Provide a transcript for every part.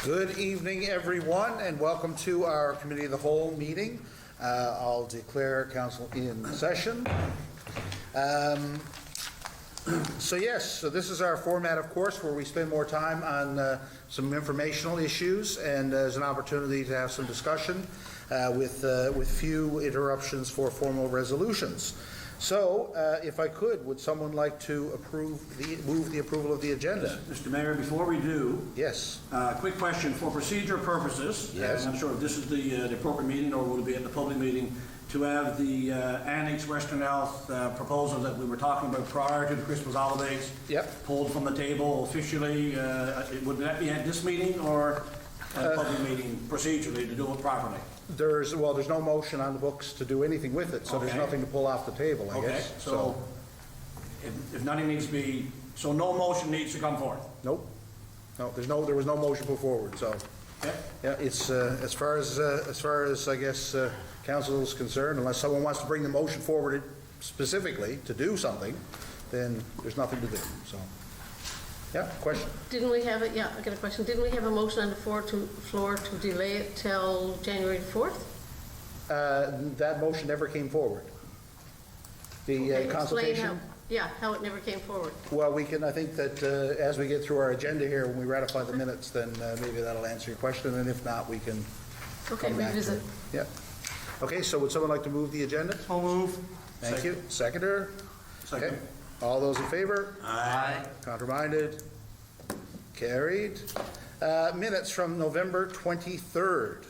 Good evening, everyone, and welcome to our Committee of the Whole meeting. I'll declare council in session. So this is our format, of course, where we spend more time on some informational issues and as an opportunity to have some discussion with few interruptions for formal resolutions. So, if I could, would someone like to move the approval of the agenda? Mr. Mayor, before we do, Yes. Quick question for procedure purposes. Yes. I'm not sure if this is the appropriate meeting or will it be at the public meeting to have the Annex Western Health proposal that we were talking about prior to the Christmas holidays. Yep. Pulled from the table officially. Would that be at this meeting or a public meeting procedurally to do it properly? There's no motion on the books to do anything with it, so there's Okay. nothing to pull off the table, I Okay, guess. so if nothing needs to be, so no motion needs to come forth? Nope. No, there was no motion put forward, so. Okay. Yeah, it's, as far as I guess, council is concerned, unless someone wants to bring the motion forward specifically to do something, then there's nothing to do, so. Yeah, question? Didn't we have it, yeah, I got a question. Didn't we have a motion on the floor to delay it till January 4th? That motion never came forward. The Okay, consultation? explain how it never came forward. Well, I think that as we get through our agenda here, when we ratify the minutes, then maybe that'll answer your question, and if not, we can Okay, come back to revisit. it. Yeah. Okay, so would someone like to move the agenda? So move. Thank you. Seconder? Second. Okay. All those in favor? Aye. Counterminded? Carried. Minutes from November 23rd.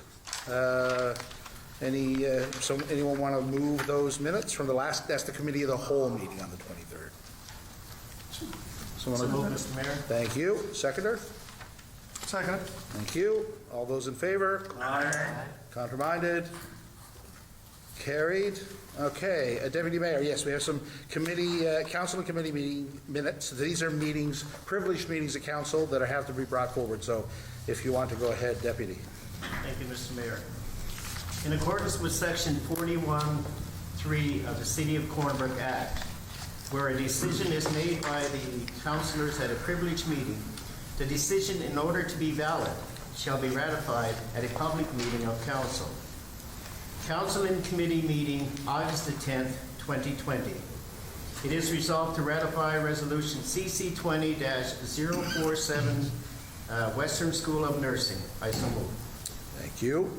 Anyone want to move those minutes from that's the Committee of the Whole meeting on the 23rd? Someone Move, Mr. Mayor. Thank you. Seconder? Second. Thank you. All those in favor? Aye. Counterminded? Carried. Okay, Deputy Mayor, yes, we have some committee, council and committee meeting minutes. These are meetings, privileged meetings of council that have to be brought forward. So if you want to go ahead, Deputy. Thank you, Mr. Mayor. In accordance with Section 41(3) of the City of Cornbrook Act, where a decision is made by the councilors at a privileged meeting, the decision, in order to be valid, shall be ratified at a public meeting of council. Council and Committee meeting, August the 10th, 2020. It is resolved to ratify Resolution CC 20-047, Western School of Nursing. I so move. Thank you.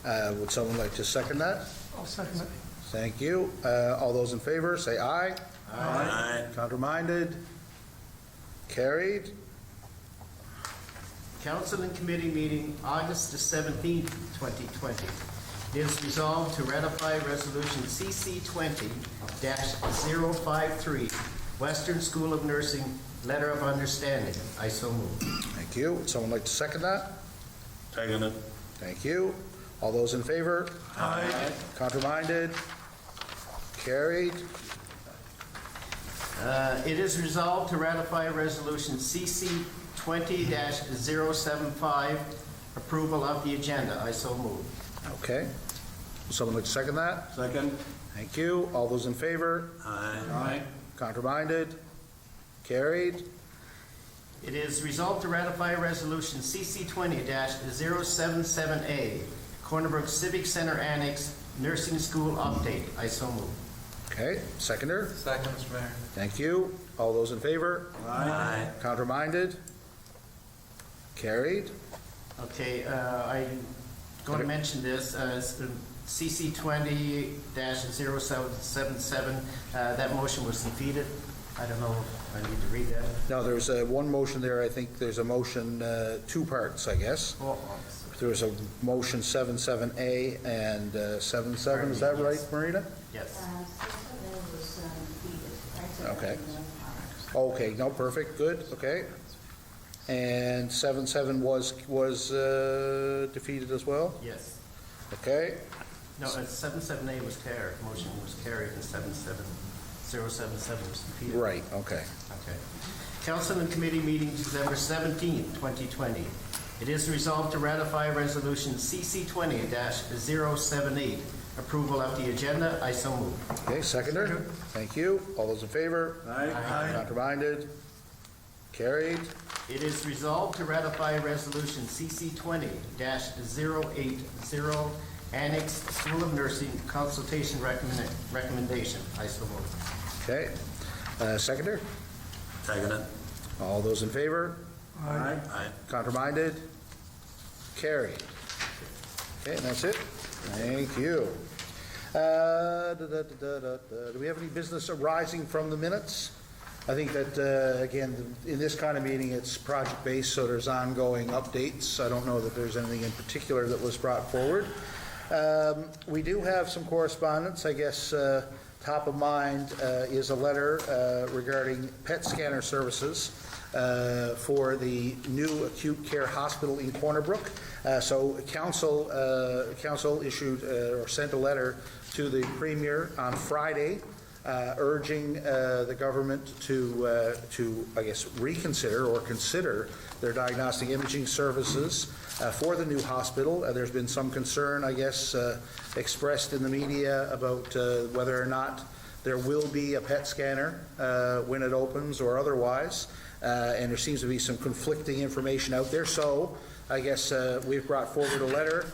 Would someone like to second that? I'll second it. Thank you. All those in favor, say aye. Aye. Counterminded? Carried. Council and Committee meeting, August the 17th, 2020. It is resolved to ratify Resolution CC 20-053, Western School of Nursing Letter of Understanding. I so move. Thank you. Would someone like to second that? Second it. Thank you. All those in favor? Aye. Counterminded? Carried. It is resolved to ratify Resolution CC 20-075, approval of the agenda. I so move. Okay. Would someone like to second that? Second. Thank you. All those in favor? Aye. Counterminded? Carried. It is resolved to ratify Resolution CC 20-077A, Cornerbrook Civic Center Annex, Nursing School Update. I so move. Okay. Seconder? Second, Mr. Mayor. Thank you. All those in favor? Aye. Counterminded? Carried. Okay, I'm going to mention this, CC 20-0777, that motion was defeated. I don't know if I need to read that. No, there's one motion there. I think there's a motion, two parts, I guess. There was a motion 77A and 77. Is that right, Marina? Yes. Okay. Okay, no, perfect, good, okay. And 77 was defeated as well? Yes. Okay, No, 77A was carried, motion was carried, and 77077 was defeated. right, okay. Okay. Council and Committee meeting December 17th, 2020. It is resolved to ratify Resolution CC 20-078, approval of the agenda. I so move. Okay, seconder? Thank you. All those in favor? Aye. Counterminded? Carried. It is resolved to ratify Resolution CC 20-080, Annex School of Nursing Consultation Recommendation. I so move. Okay. Seconder? Seconded. All those in favor? Aye. Counterminded? Carried. Okay, and that's it. Thank you. Do we have any business arising from the minutes? I think that, again, in this kind of meeting, it's project-based, so there's ongoing updates. I don't know that there's anything in particular that was brought forward. We do have some correspondence. I guess top of mind is a letter regarding PET scanner services for the new acute care hospital in Corner Brook. So council issued or sent a letter to the Premier on Friday urging the government to, I guess, reconsider or consider their diagnostic imaging services for the new hospital. There's been some concern, I guess, expressed in the media about whether or not there will be a PET scanner when it opens or otherwise, and there seems to be some conflicting information out there. So I guess we've brought forward a letter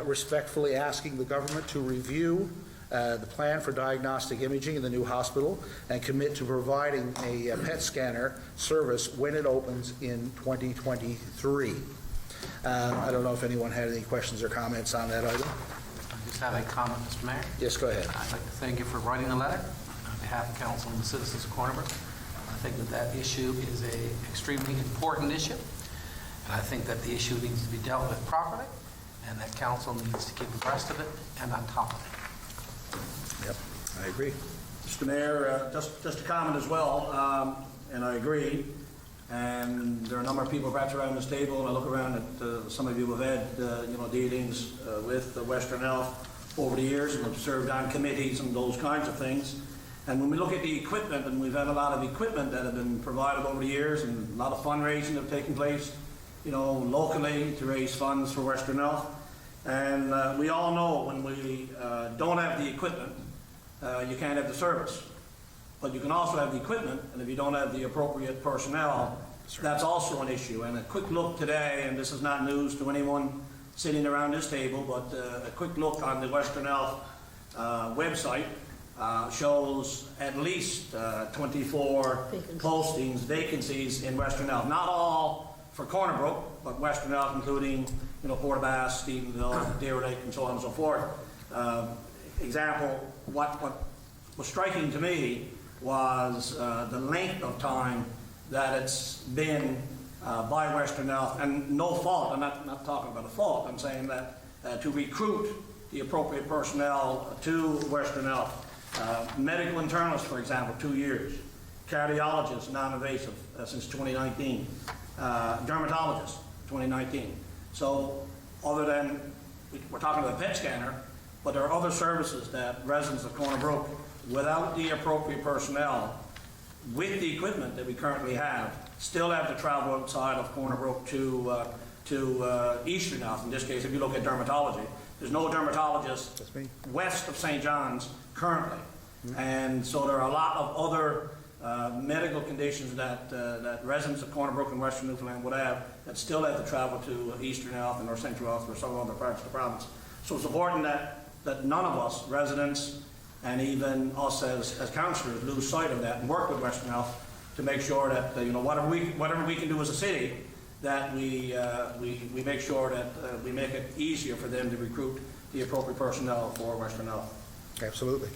respectfully asking the government to review the plan for diagnostic imaging in the new hospital and commit to providing a PET scanner service when it opens in 2023. I don't know if anyone had any questions or comments on that item. I just have a comment, Mr. Mayor. Yes, go ahead. I'd like to thank you for writing the letter on behalf of council and the citizens of Corner Brook. I think that that issue is an extremely important issue, and I think that the issue needs to be dealt with properly, and that council needs to keep abreast of it and on top of it. Yep, I agree. Mr. Mayor, just a comment as well, and I agree. And there are a number of people perhaps around this table, and I look around at some of you who have had dealings with Western Health over the years and have served on committees and those kinds of things. And when we look at the equipment, and we've had a lot of equipment that have been provided over the years, and a lot of fundraising have taken place, locally to raise funds for Western Health. And we all know when we don't have the equipment, you can't have the service. But you can also have the equipment, and if you don't have the appropriate personnel, that's also an issue. And a quick look today, and this is not news to anyone sitting around this table, but a quick look on the Western Health website shows at least 24 vacancies in Western Health. Not all for Corner Brook, but Western Health, including Port Bass, Stephenville, Deer Lake, and so on and so forth. Example, what was striking to me was the length of time that it's been by Western Health, and no fault. I'm not talking about a fault. I'm saying that to recruit the appropriate personnel to Western Health, medical internalists, for example, 2 years, cardiologists, non-invasive since 2019, dermatologists, 2019. So other than, we're talking about a PET scanner, but there are other services that residents of Corner Brook, without the appropriate personnel, with the equipment that we currently have, still have to travel outside of Corner Brook to Eastern Health. In this case, if you look at dermatology, there's no dermatologist west of St. John's currently. And so there are a lot of other medical conditions that residents of Corner Brook and Western Newfoundland would have that still have to travel to Eastern Health and or Central Health or some other parts of the province. So it's important that none of us, residents, and even us as councillors, lose sight of that and work with Western Health to make sure that whatever we can do as a city, that we make sure that we make it easier for them to recruit the appropriate personnel for Western Health. Absolutely.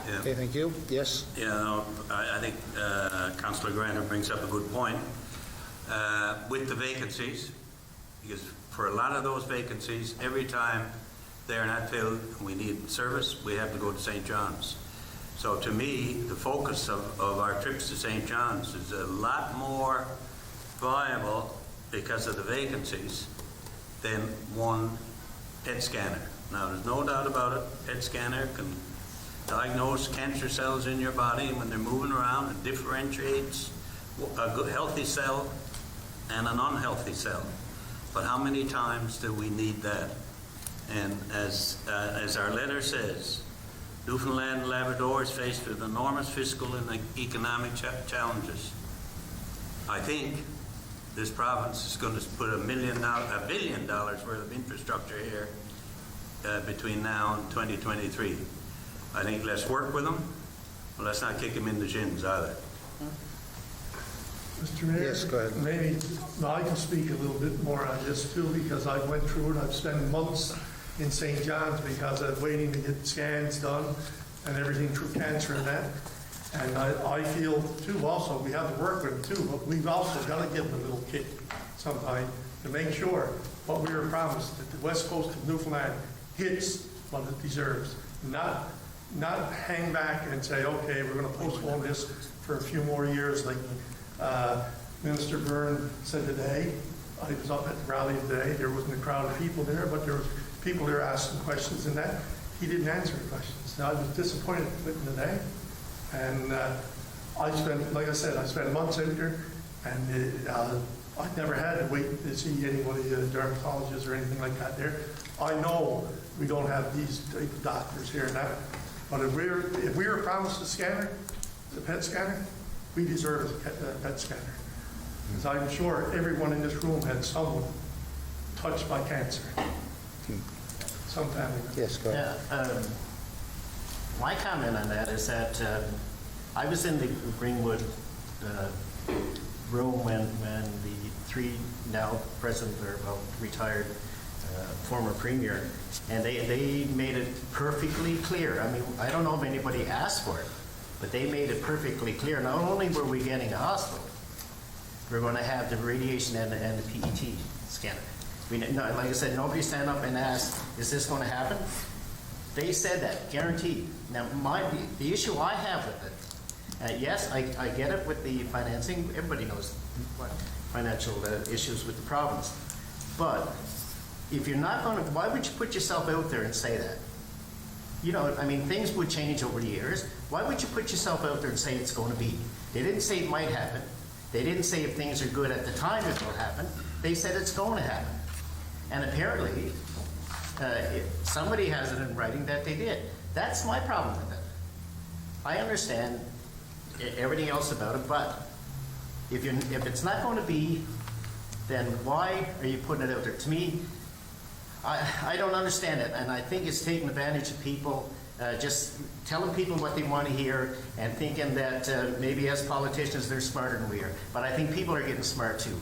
Yeah. Okay, thank you. Yes? Yeah, no, I think Councillor Grander brings up a good point with the vacancies, because for a lot of those vacancies, every time they're not filled and we need service, we have to go to St. John's. So to me, the focus of our trips to St. John's is a lot more viable because of the vacancies than one PET scanner. Now, there's no doubt about it, PET scanner can diagnose cancer cells in your body when they're moving around and differentiates a good healthy cell and an unhealthy cell. But how many times do we need that? And as our letter says, Newfoundland and Labrador is faced with enormous fiscal and economic challenges. I think this province is going to put $1 billion worth of infrastructure here between now and 2023. I think let's work with them, but let's not kick them in the shins either. Mr. Mayor? Yes, go ahead. Maybe I can speak a little bit more on this too, because I went through it. I've spent months in St. John's because I'm waiting to get scans done and everything through cancer and that. And I feel too also, we have to work with them too, but we've also got to give them a little kick sometime to make sure what we were promised, that the west coast of Newfoundland hits what it deserves. Not hang back and say, okay, we're going to postpone this for a few more years like Minister Byrne said today. I was up at the rally today. There wasn't a crowd of people there, but there was people there asking questions and that. He didn't answer the questions. Now, I was disappointed with him today. And like I said, I spent months out there, and I never had to wait to see anybody, dermatologists or anything like that there. I know we don't have these type of doctors here and that, but if we were promised a scanner, the PET scanner, we deserve a PET scanner. Because I'm sure everyone in this room had someone touched by cancer. Some family member. Yes, go ahead. Yeah, my comment on that is that I was in the Greenwood room when the three now present or retired former premier, and they made it perfectly clear. I mean, I don't know if anybody asked for it, but they made it perfectly clear. Not only were we getting a hospital, we're going to have the radiation and the PET scanner. Like I said, nobody stand up and asked, is this going to happen? They said that, guaranteed. Now, the issue I have with it, yes, I get it with the financing. Everybody knows what financial issues with the province. But if you're not going to, why would you put yourself out there and say that? You know, I mean, things would change over the years. Why would you put yourself out there and say it's going to be? They didn't say it might happen. They didn't say if things are good at the time it will happen. They said it's going to happen. And apparently, somebody has it in writing that they did. That's my problem with it. I understand everything else about it, but if it's not going to be, then why are you putting it out there? To me, I don't understand it, and I think it's taking advantage of people, just telling people what they want to hear and thinking that maybe as politicians they're smarter than we are. But I think people are getting smart too.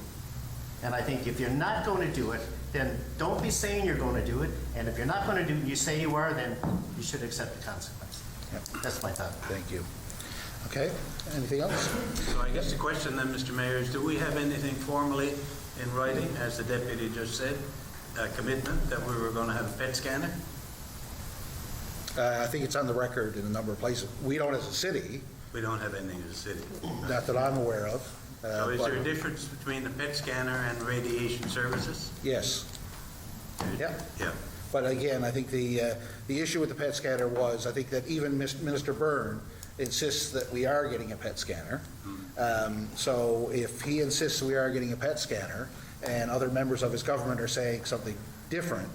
And I think if you're not going to do it, then don't be saying you're going to do it. And if you're not going to do it, you say you are, then you should accept the consequence. Yep. That's my thought. Thank you. Okay, anything else? So I guess the question then, Mr. Mayor, is do we have anything formally in writing, as the deputy just said, a commitment that we were going to have a PET scanner? I think it's on the record in a number of places. We don't as a city, We don't have anything as a city. not that I'm aware of. So is but- there a difference between the PET scanner and radiation services? Yes. Yeah. Yeah. But again, I think the issue with the PET scanner was, I think that even Minister Byrne insists that we are getting a PET scanner. So if he insists we are getting a PET scanner and other members of his government are saying something different,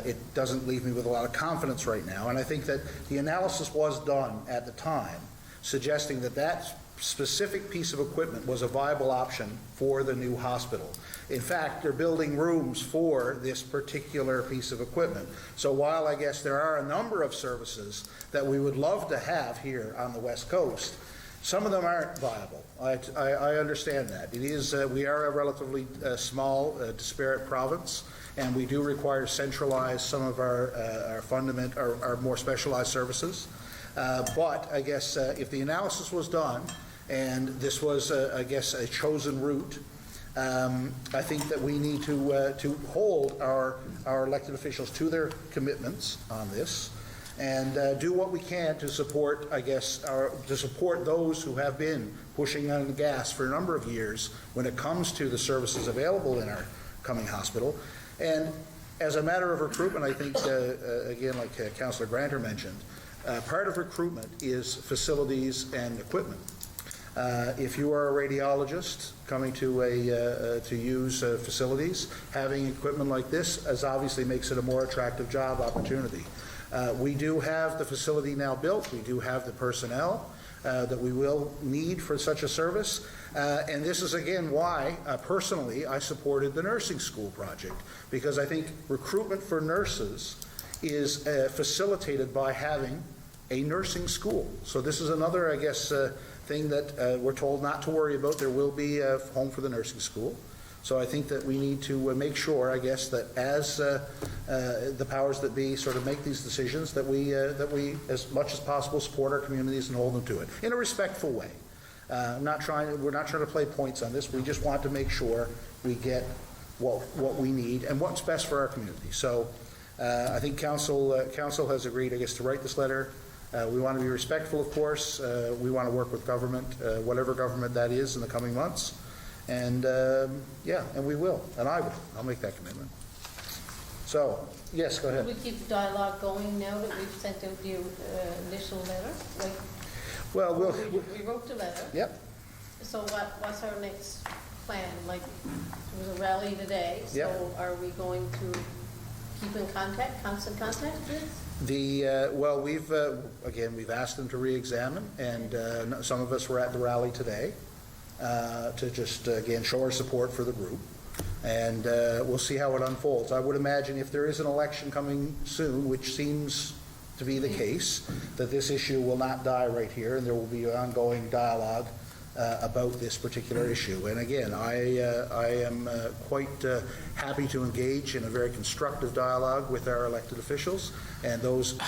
it doesn't leave me with a lot of confidence right now. And I think that the analysis was done at the time, suggesting that that specific piece of equipment was a viable option for the new hospital. In fact, they're building rooms for this particular piece of equipment. So while I guess there are a number of services that we would love to have here on the West Coast, some of them aren't viable. I understand that. It is, we are a relatively small, disparate province, and we do require to centralize some of our more specialized services. But I guess if the analysis was done, and this was, I guess, a chosen route, I think that we need to hold our elected officials to their commitments on this, and do what we can to support, I guess, to support those who have been pushing on the gas for a number of years when it comes to the services available in our coming hospital. And as a matter of recruitment, I think, again, like Councillor Granter mentioned, part of recruitment is facilities and equipment. If you are a radiologist coming to use facilities, having equipment like this obviously makes it a more attractive job opportunity. We do have the facility now built. We do have the personnel that we will need for such a service. And this is, again, why, personally, I supported the nursing school project, because I think recruitment for nurses is facilitated by having a nursing school. So this is another, I guess, thing that we're told not to worry about. There will be a home for the nursing school. So I think that we need to make sure, I guess, that as the powers that be sort of make these decisions, that we, as much as possible, support our communities and hold them to it in a respectful way. We're not trying to play points on this. We just want to make sure we get what we need and what's best for our community. So I think council has agreed, I guess, to write this letter. We want to be respectful, of course. We want to work with government, whatever government that is, in the coming months. And yeah, and we will, and I will. I'll make that commitment. So, yes, go ahead. We keep the dialogue going now that we've sent out the initial letter? Like, Well, we wrote the letter. Yep. So what's our next plan? Like, there was a rally today, so Yep. are we going to keep in contact, constant contact with? Well, we've asked them to re-examine, and some of us were at the rally today to just, again, show our support for the group. And we'll see how it unfolds. I would imagine if there is an election coming soon, which seems to be the case, that this issue will not die right here, and there will be ongoing dialogue about this particular issue. And again, I am quite happy to engage in a very constructive dialogue with our elected officials and those,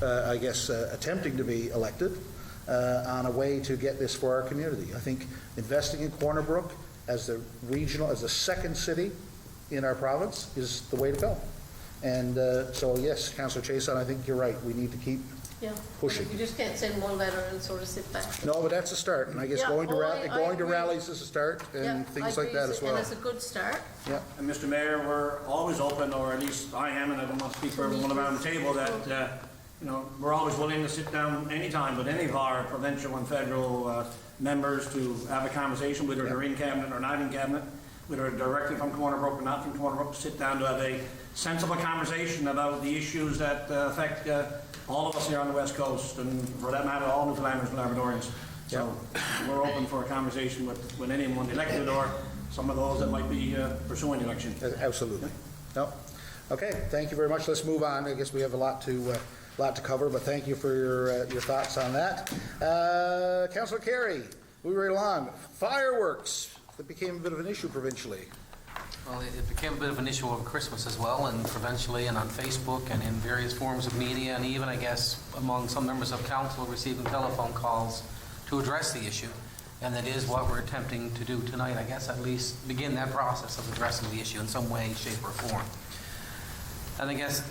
I guess, attempting to be elected on a way to get this for our community. I think investing in Corner Brook as the second city in our province is the way to go. And so, yes, Councillor Chason, I think you're right. We need to keep pushing. You just can't send one letter and sort of sit back. No, but that's a start. And I guess Yeah, going to I agree. rallies is a start, and things like that as well. And it's a good start. Yeah. And Mr. Mayor, we're always open, or at least I am, and I don't want to speak for everyone around the table, that we're always willing to sit down anytime with any of our provincial and federal members to have a conversation, whether they're in cabinet or not in cabinet, whether directly from Corner Brook or not from Corner Brook, to sit down to have a sensible conversation about the issues that affect all of us here on the West Coast, and for that matter, all Newfoundlanders and Labradorians. So we're open for a conversation with anyone elected or some of those that might be pursuing the election. Absolutely. No. Okay, thank you very much. Let's move on. I guess we have a lot to cover, but thank you for your thoughts on that. Councillor Carey, moving right along. Fireworks, that became a bit of an issue provincially. Well, it became a bit of an issue over Christmas as well, and provincially and on Facebook and in various forms of media, and even, I guess, among some members of council receiving telephone calls to address the issue. And that is what we're attempting to do tonight, I guess, at least begin that process of addressing the issue in some way, shape, or form. And I guess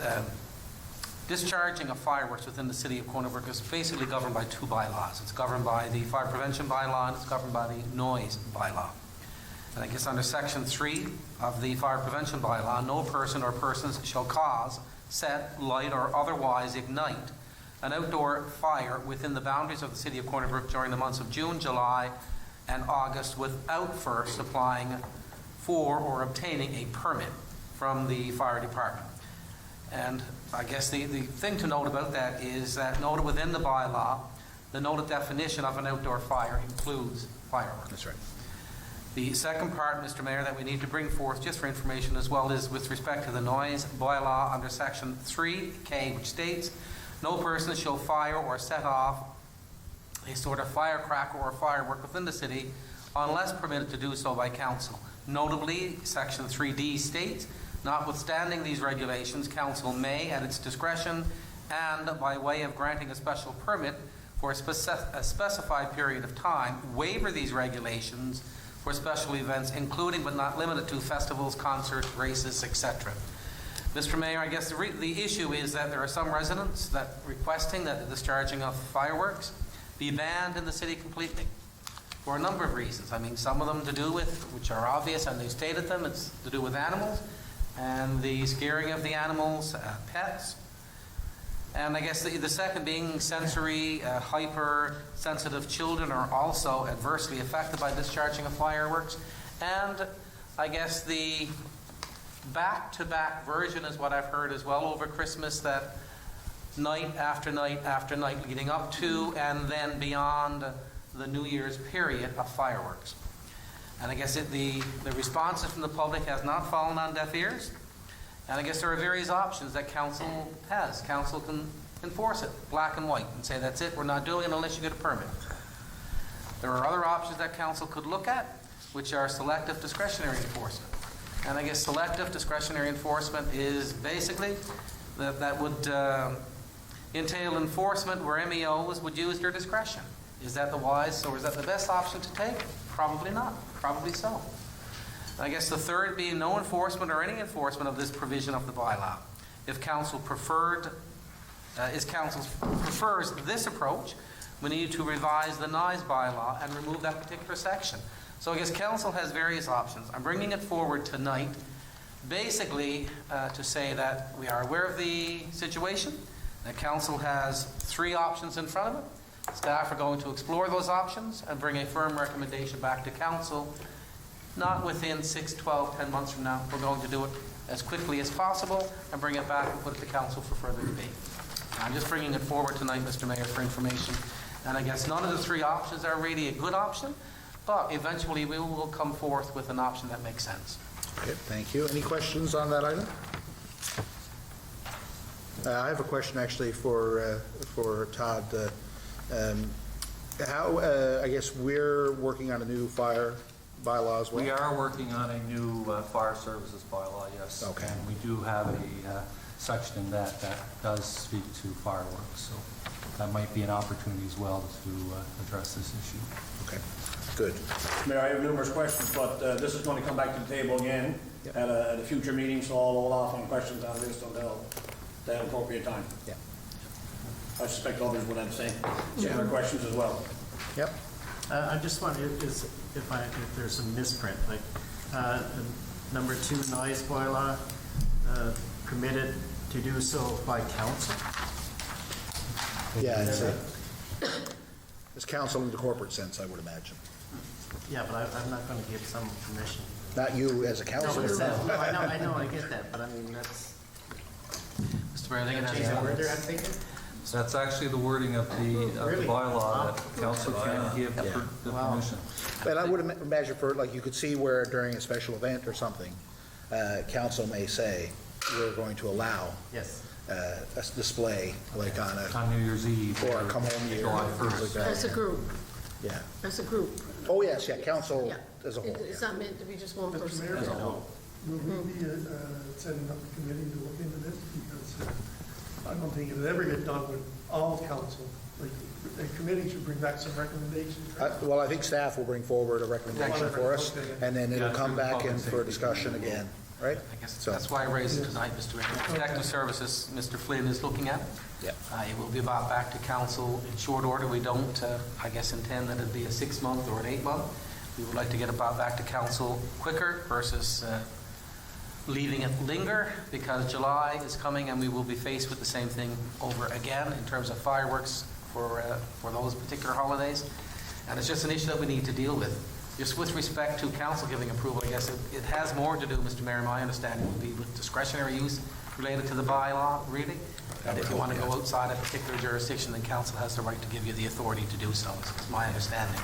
discharging of fireworks within the city of Corner Brook is basically governed by two bylaws. It's governed by the fire prevention bylaw, and it's governed by the noise bylaw. And I guess under section 3 of the fire prevention bylaw, no person or persons shall cause, set, light, or otherwise ignite an outdoor fire within the boundaries of the city of Corner Brook during the months of June, July, and August without first applying for or obtaining a permit from the fire department. And I guess the thing to note about that is that noted within the bylaw, the noted definition of an outdoor fire includes fireworks. That's right. The second part, Mr. Mayor, that we need to bring forth just for information as well is with respect to the noise bylaw under section 3K, which states, no person shall fire or set off a sort of firecracker or firework within the city unless permitted to do so by council. Notably, section 3D states, notwithstanding these regulations, council may, at its discretion and by way of granting a special permit for a specified period of time, waiver these regulations for special events, including but not limited to festivals, concerts, races, etc. Mr. Mayor, I guess the issue is that there are some residents that requesting that the discharging of fireworks be banned in the city completely for a number of reasons. I mean, some of them to do with, which are obvious, and they've stated them, it's to do with animals and the scaring of the animals, pets. And I guess the second being sensory, hypersensitive children are also adversely affected by discharging of fireworks. And I guess the back-to-back version is what I've heard as well over Christmas, that night after night after night leading up to and then beyond the New Year's period of fireworks. And I guess the responses from the public has not fallen on deaf ears. And I guess there are various options that council has. Council can enforce it, black and white, and say, that's it, we're not doing it unless you get a permit. There are other options that council could look at, which are selective discretionary enforcement. And I guess selective discretionary enforcement is basically that would entail enforcement where MEOs would use their discretion. Is that the wise, or is that the best option to take? Probably not. Probably so. I guess the third being no enforcement or any enforcement of this provision of the bylaw. If council prefers this approach, we need to revise the NISE bylaw and remove that particular section. So I guess council has various options. I'm bringing it forward tonight basically to say that we are aware of the situation, that council has 3 options in front of it. Staff are going to explore those options and bring a firm recommendation back to council, not within 6, 12, 10 months from now. We're going to do it as quickly as possible and bring it back and put it to council for further debate. I'm just bringing it forward tonight, Mr. Mayor, for information. And I guess none of the 3 options are really a good option, but eventually we will come forth with an option that makes sense. Okay, thank you. Any questions on that item? I have a question actually for Todd. I guess we're working on a new fire bylaw as well? We are working on a new fire services bylaw, yes. Okay. And we do have a section in that does speak to fireworks, so that might be an opportunity as well to address this issue. Okay, good. Mayor, I have numerous questions, but this is going to come back to the table again at a future meeting, so I'll hold off on questions on this until that appropriate time. Yeah. I suspect others will have the same similar questions as well. Yep. I just wonder if there's a misprint, like number 2, NISE bylaw, permitted to do so by council? Yeah, it's council in the corporate sense, I would imagine. Yeah, but I'm not going to give some permission. Not you as a No, council. I know, I get that, but I mean, that's... Mr. Mayor, I think it Change the word there, I'm has thinking? So that's actually the wording of the Really? bylaw that council can give the permission. But I would imagine for, like, you could see where during a special event or something, council may say, we're going to allow Yes. a display, like on a, On New Year's Eve. or a come home year, July things like 1st. that. As a group, Yeah. as a group. Oh, yes, yeah, council Yeah. as a whole. It's not meant to be just one Mr. person. Mayor, As a whole. will we be setting up a committee to look into this? Because I don't think it'll ever get done with all council. Like, the committee should bring back some recommendations. Well, I think staff will bring forward a recommendation for us, and then it'll come back in for discussion again, right? I guess So- that's why I raised it tonight, Mr. Mayor. Protective Services, Mr. Flynn is looking at it. Yeah. It will be brought back to council in short order. We don't, I guess, intend that it'd be a 6-month or an 8-month. We would like to get it brought back to council quicker versus leaving it linger, because July is coming and we will be faced with the same thing over again in terms of fireworks for those particular holidays. And it's just an issue that we need to deal with. Just with respect to council giving approval, I guess it has more to do, Mr. Mayor, my understanding would be with discretionary use related to the bylaw, really. And if you want to go outside a particular jurisdiction, then council has the right to give you the authority to do so, is my understanding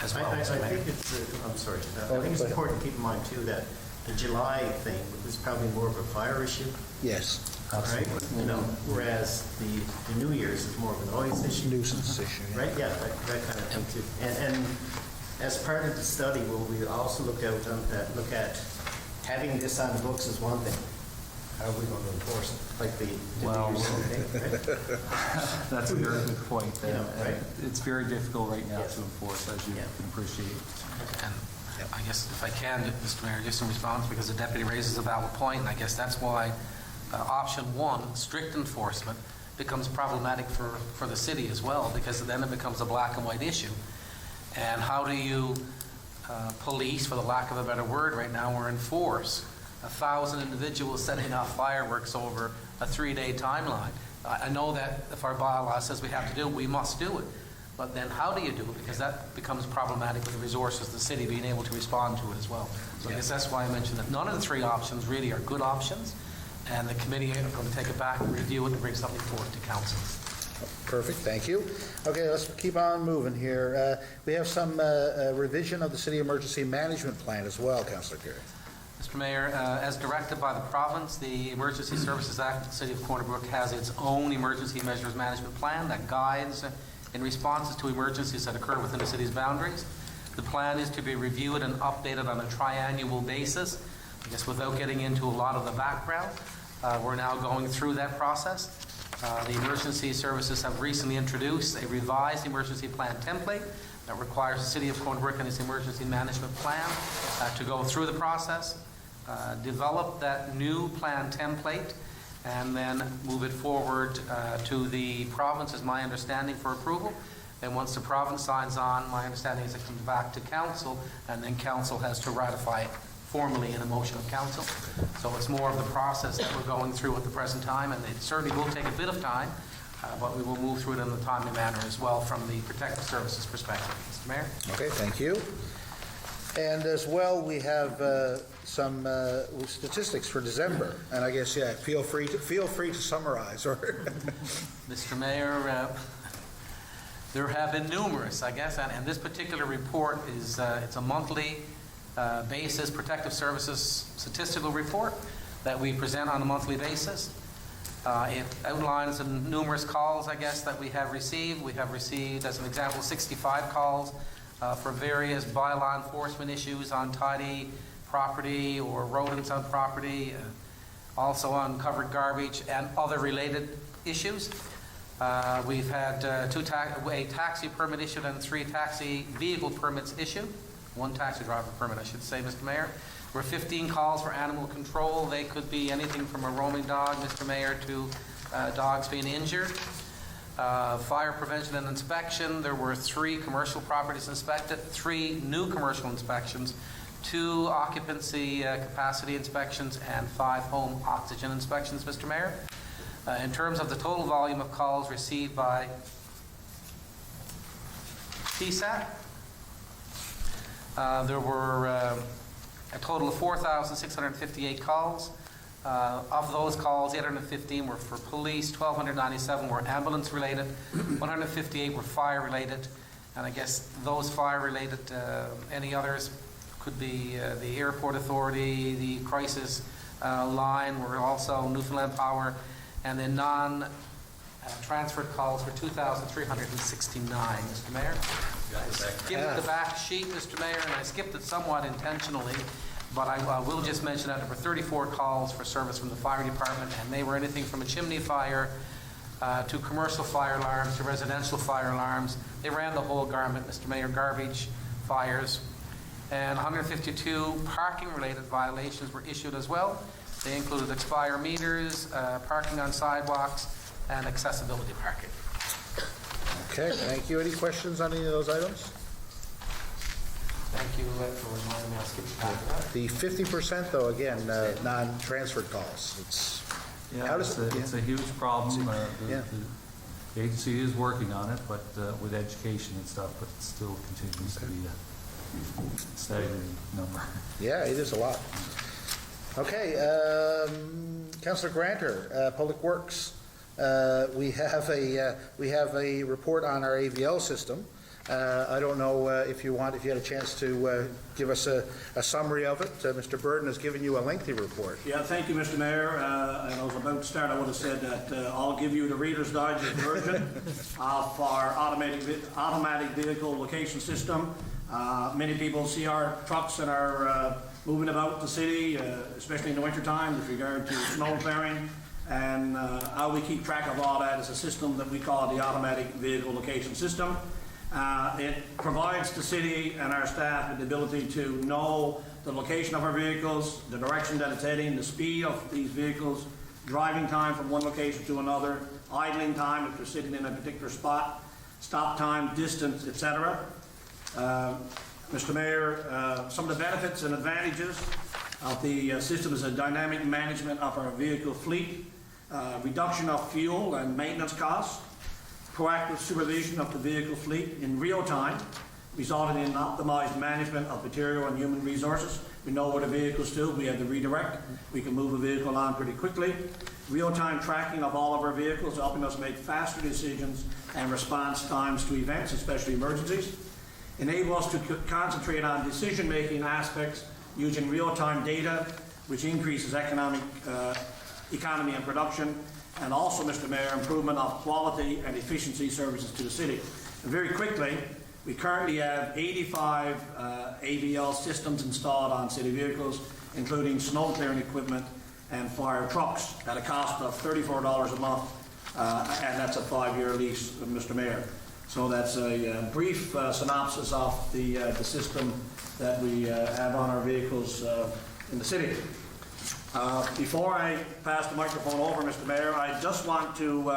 as well, I Mr. Mayor. think it's, I'm sorry, I think it's important to keep in mind too that the July thing is probably more of a fire issue, Yes, right? You know, whereas the New Year's is more of a noise issue, nuisance issue. yeah. right? Yeah, that kind of thing too. And as part of the study, will we also look at having this on the books is one thing. How are we going to enforce it? Like the Well, New Year's thing, right? That's a very good point. Yeah, right. It's very difficult right now Yes. to enforce, as you Yeah. can appreciate. And I guess if I can, Mr. Mayor, just in response, because the deputy raises a valid point, and I guess that's why option 1, strict enforcement, becomes problematic for the city as well, because then it becomes a black and white issue. And how do you police, for the lack of a better word right now, or enforce 1,000 individuals setting off fireworks over a 3-day timeline? I know that if our bylaw says we have to do it, we must do it. But then how do you do it? Because that becomes problematic with the resources of the city being able to respond to it as well. So I guess that's why I mentioned that none of the 3 options really are good options, and the committee are going to take it back and review it and bring something forward to council. Perfect, thank you. Okay, let's keep on moving here. We have some revision of the city emergency management plan as well, Councillor Carey. Mr. Mayor, as directed by the province, the Emergency Services Act of the City of Corner Brook has its own emergency measures management plan that guides in responses to emergencies that occur within the city's boundaries. The plan is to be reviewed and updated on a triannual basis. I guess without getting into a lot of the background, we're now going through that process. The emergency services have recently introduced a revised emergency plan template that requires the City of Corner Brook and its emergency management plan to go through the process, develop that new plan template, and then move it forward to the province, is my understanding, for approval. And once the province signs on, my understanding is it comes back to council, and then council has to ratify it formally in a motion of council. So it's more of the process that we're going through at the present time, and it certainly will take a bit of time, but we will move through it in a timely manner as well from the protective services perspective. Mr. Mayor? Okay, thank you. And as well, we have some statistics for December, and I guess, yeah, feel free to summarize. Or Mr. Mayor, there have been numerous, I guess, and this particular report is it's a monthly basis protective services statistical report that we present on a monthly basis. It outlines the numerous calls, I guess, that we have received. We have received, as an example, 65 calls for various bylaw enforcement issues on tidy property or rodents on property, also on covered garbage and other related issues. We've had a taxi permit issued and 3 taxi vehicle permits issued. 1 taxi driver permit, I should say, Mr. Mayor. There were 15 calls for animal control. They could be anything from a roaming dog, Mr. Mayor, to dogs being injured. Fire prevention and inspection. There were 3 commercial properties inspected, 3 new commercial inspections, 2 occupancy capacity inspections, and 5 home oxygen inspections, Mr. Mayor. In terms of the total volume of calls received by TSAT, there were a total of 4,658 calls. Of those calls, 815 were for police, 1,297 were ambulance related, 158 were fire related, and I guess those fire related, any others could be the airport authority, the crisis line were also Newfoundland Power, and then non-transferred calls were 2,369, Mr. Mayor. I skipped the back sheet, Mr. Mayor, and I skipped it somewhat intentionally, but I will just mention that there were 34 calls for service from the fire department, and they were anything from a chimney fire to commercial fire alarms to residential fire alarms. They ran the whole gamut, Mr. Mayor, garbage, fires, and 152 parking-related violations were issued as well. They included expired meters, parking on sidewalks, and accessibility parking. okay, thank you. Any questions on any of those items? Thank you for reminding me. I'll skip that. The 50%, though, again, non-transferred calls. It's a huge problem. Yeah. The agency is working on it, but with education and stuff, but it still continues to be a staggering number. Yeah, it is a lot. Okay, Councillor Granter, Public Works. We have a report on our AVL system. I don't know if you had a chance to give us a summary of it. Mr. Burden has given you a lengthy report. Yeah, thank you, Mr. Mayor. And I was about to start, I would have said that I'll give you the Reader's Digest version of our automatic vehicle location system. Many people see our trucks and our moving about the city, especially in the wintertime with regard to snow clearing. And how we keep track of all that is a system that we call the automatic vehicle location system. It provides the city and our staff with the ability to know the location of our vehicles, the direction that it's heading, the speed of these vehicles, driving time from one location to another, idling time if they're sitting in a particular spot, stop time, distance, etc. Mr. Mayor, some of the benefits and advantages of the system is a dynamic management of our vehicle fleet, reduction of fuel and maintenance costs, proactive supervision of the vehicle fleet in real time, resulting in optimized management of material and human resources. We know where the vehicle's to. We have the redirect. We can move a vehicle on pretty quickly. Real-time tracking of all of our vehicles, helping us make faster decisions and response times to events, especially emergencies. Enable us to concentrate on decision-making aspects using real-time data, which increases economy and production, and also, Mr. Mayor, improvement of quality and efficiency services to the city. And very quickly, we currently have 85 AVL systems installed on city vehicles, including snow clearing equipment and fire trucks at a cost of $34 a month, and that's a 5-year lease, Mr. Mayor. So that's a brief synopsis of the system that we have on our vehicles in the city. Before I pass the microphone over, Mr. Mayor, I just want to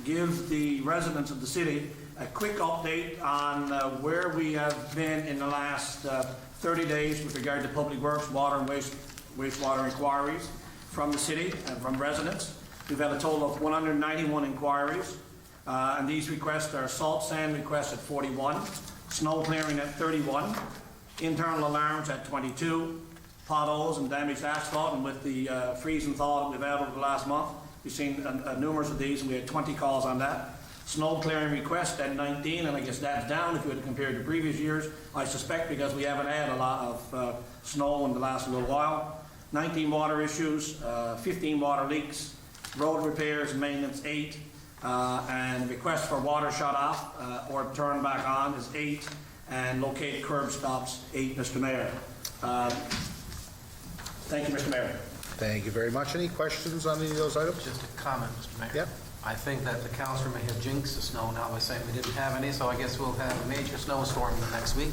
give the residents of the city a quick update on where we have been in the last 30 days with regard to public works, water and wastewater inquiries from the city and from residents. We've had a total of 191 inquiries, and these requests are salt sand requests at 41, snow clearing at 31, internal alarms at 22, potholes and damaged asphalt, and with the freeze and thaw that we've had over the last month, we've seen numerous of these, and we had 20 calls on that. Snow clearing request at 19, and I guess that's down if you had compared to previous years, I suspect, because we haven't had a lot of snow in the last little while. 19 water issues, 15 water leaks, road repairs and maintenance 8, and request for water shut off or turn back on is 8, and locate curb stops 8, Mr. Mayor. Thank you, Mr. Mayor. Thank you very much. Any questions on any of those items? Just a comment, Mr. Mayor. Yep. I think that the councillor may have jinxed the snow now by saying we didn't have any, so I guess we'll have a major snowstorm the next week.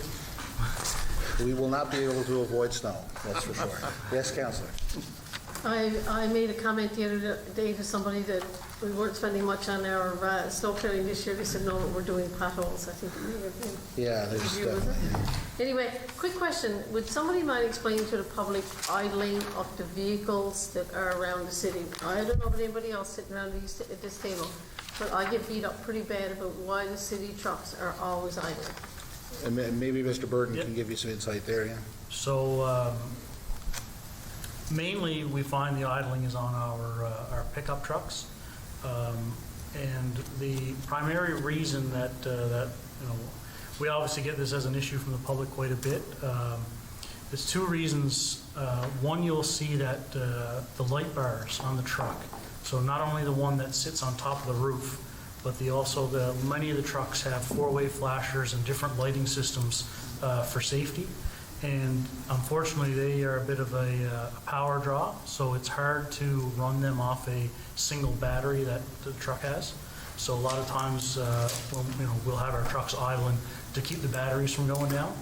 We will not be able to avoid snow, that's for sure. Yes, Councillor? I made a comment the other day to somebody that we weren't spending much on our snow clearing this year. They said, no, we're doing potholes. I think it may have been. Yeah, there's Was it? Anyway, quick question. Would somebody mind explaining to the public idling of the vehicles that are around the city? I don't know about anybody else sitting around this table, but I get beat up pretty bad about why the city trucks are always idling. And maybe Mr. Burton can give you some insight there, yeah? So mainly, we find the idling is on our pickup trucks. And the primary reason that we obviously get this as an issue from the public quite a bit. There's 2 reasons. One, you'll see that the light bars on the truck. So not only the one that sits on top of the roof, but many of the trucks have 4-way flashers and different lighting systems for safety. And unfortunately, they are a bit of a power draw, so it's hard to run them off a single battery that the truck has. So a lot of times, we'll have our trucks idling to keep the batteries from going down.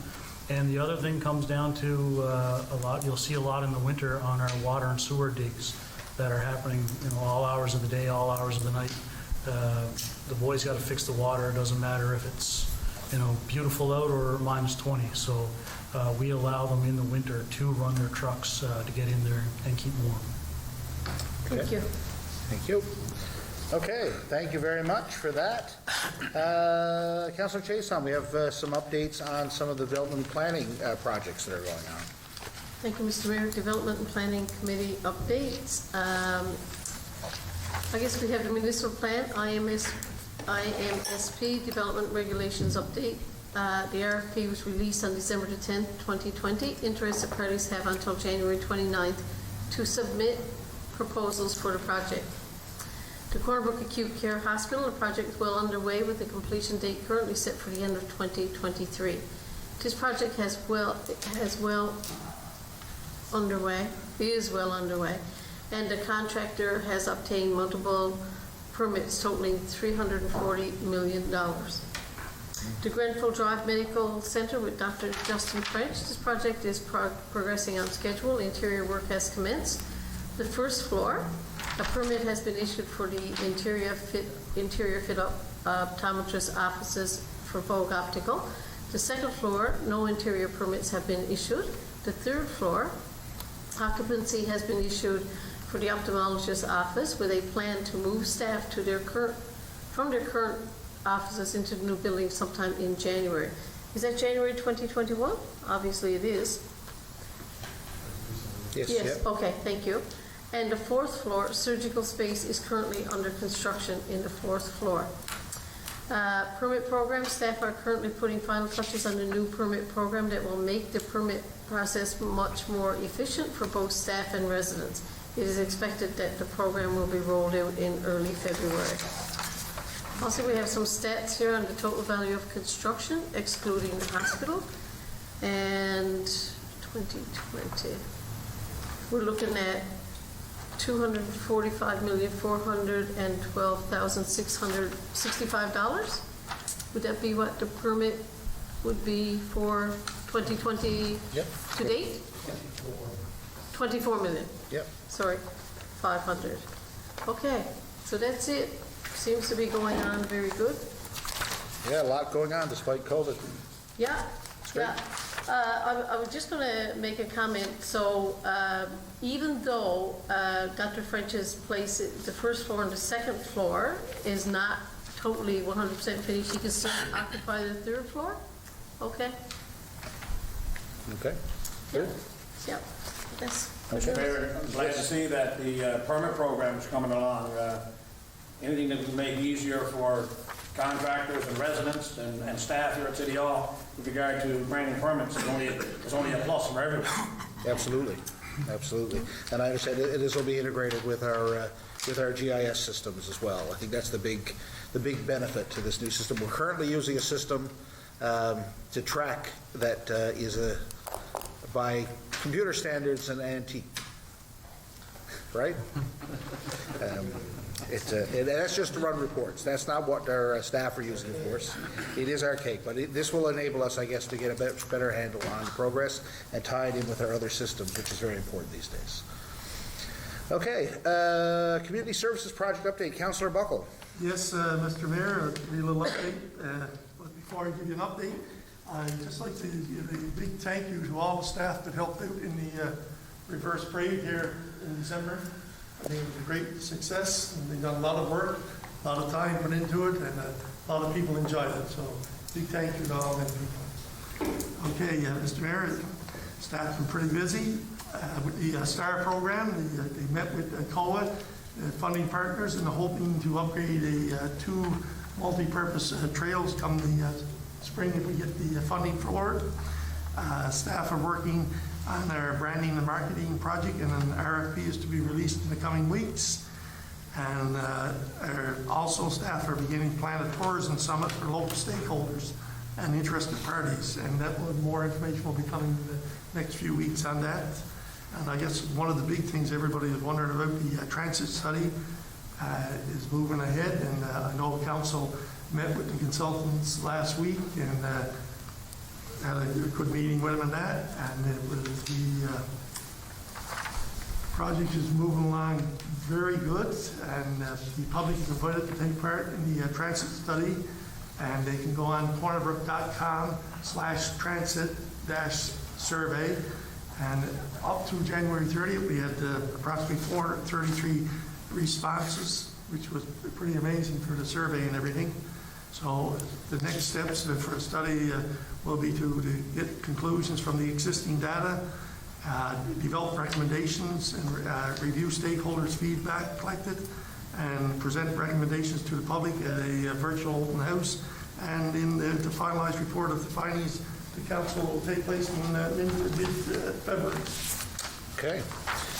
And the other thing comes down to you'll see a lot in the winter on our water and sewer digs that are happening, all hours of the day, all hours of the night. The boys got to fix the water. It doesn't matter if it's beautiful out or -20. So we allow them in the winter to run their trucks to get in there and keep warm. Thank you. Thank you. Okay, thank you very much for that. Councillor Chason, we have some updates on some of the development planning projects that are going on. Thank you, Mr. Mayor. Development and Planning Committee updates. I guess we have the municipal plan, IMSP Development Regulations update. The RFP was released on December the 10th, 2020. Interested parties have until January 29th to submit proposals for the project. The Cornerbrook Acute Care Hospital, the project is well underway with the completion date currently set for the end of 2023. This project is well underway, and the contractor has obtained multiple permits totaling $340 million. The Grenfell Drive Medical Center with Dr. Justin French. This project is progressing on schedule. Interior work has commenced. The first floor, a permit has been issued for the interior fit optometrist offices for Vogue Optical. The second floor, no interior permits have been issued. The third floor, occupancy has been issued for the ophthalmologist's office with a plan to move staff to from their current offices into the new building sometime in January. Is that January 2021? Obviously it is. Yes, Yes, yeah. okay, thank you. And the fourth floor, surgical space is currently under construction in the fourth floor. Permit program, staff are currently putting final touches on the new permit program that will make the permit process much more efficient for both staff and residents. It is expected that the program will be rolled out in early February. Also, we have some stats here on the total value of construction, excluding the hospital. And 2020, we're looking at $245,412,665. Would that be what the permit would be for 2020 Yep. to date? 24 million. Yep. Sorry, 500. Okay, so that's it. Seems to be going on very good. Yeah, a lot going on despite COVID. Yeah, great. yeah. I was just going to make a comment. So even though Dr. French's place, the first floor and the second floor, is not totally 100% finished, he can still occupy the third floor? Okay. Okay. Good. Yeah. Yes. Mr. Mayor, I'm glad to see that the permit program is coming along. Anything that can make it easier for contractors and residents and staff here at City Hall with regard to granting permits is only a plus for everyone. Absolutely, absolutely. And I understand this will be integrated with our GIS systems as well. I think that's the big benefit to this new system. We're currently using a system to track that is by computer standards an antique, right? That's just to run reports. That's not what our staff are using it for. It is archaic, but this will enable us, I guess, to get a better handle on progress and tie it in with our other systems, which is very important these days. Okay, Community Services Project update. Councillor Buckle. Yes, Mr. Mayor, I'll give you a little update. But before I give you an update, I'd just like to give a big thank you to all the staff that helped out in the reverse parade here in December. I think it was a great success, and they done a lot of work, a lot of time put into it, and a lot of people enjoyed it. So big thank you to all them people. Okay, Mr. Mayor, staff's been pretty busy with the STAR program. They met with COA, funding partners, and hoping to upgrade two multi-purpose trails come the spring if we get the funding for it. Staff are working on our branding and marketing project, and an RFP is to be released in the coming weeks. And also staff are beginning to plan a tourism summit for local stakeholders and interested parties, and that more information will be coming in the next few weeks on that. And I guess one of the big things everybody is wondering about, the transit study is moving ahead, and I know the council met with the consultants last week and had a good meeting with them on that, and the project is moving along very good, and the public is invited to take part in the transit study, and they can go on cornerbrook.com/transit-survey, and up to January 30th, we had approximately 433 responses, which was pretty amazing for the survey and everything. So the next steps for a study will be to get conclusions from the existing data, develop recommendations, and review stakeholders' feedback collected, and present recommendations to the public at a virtual open house. And in the finalized report of the findings, the council will take place in mid-February. Okay,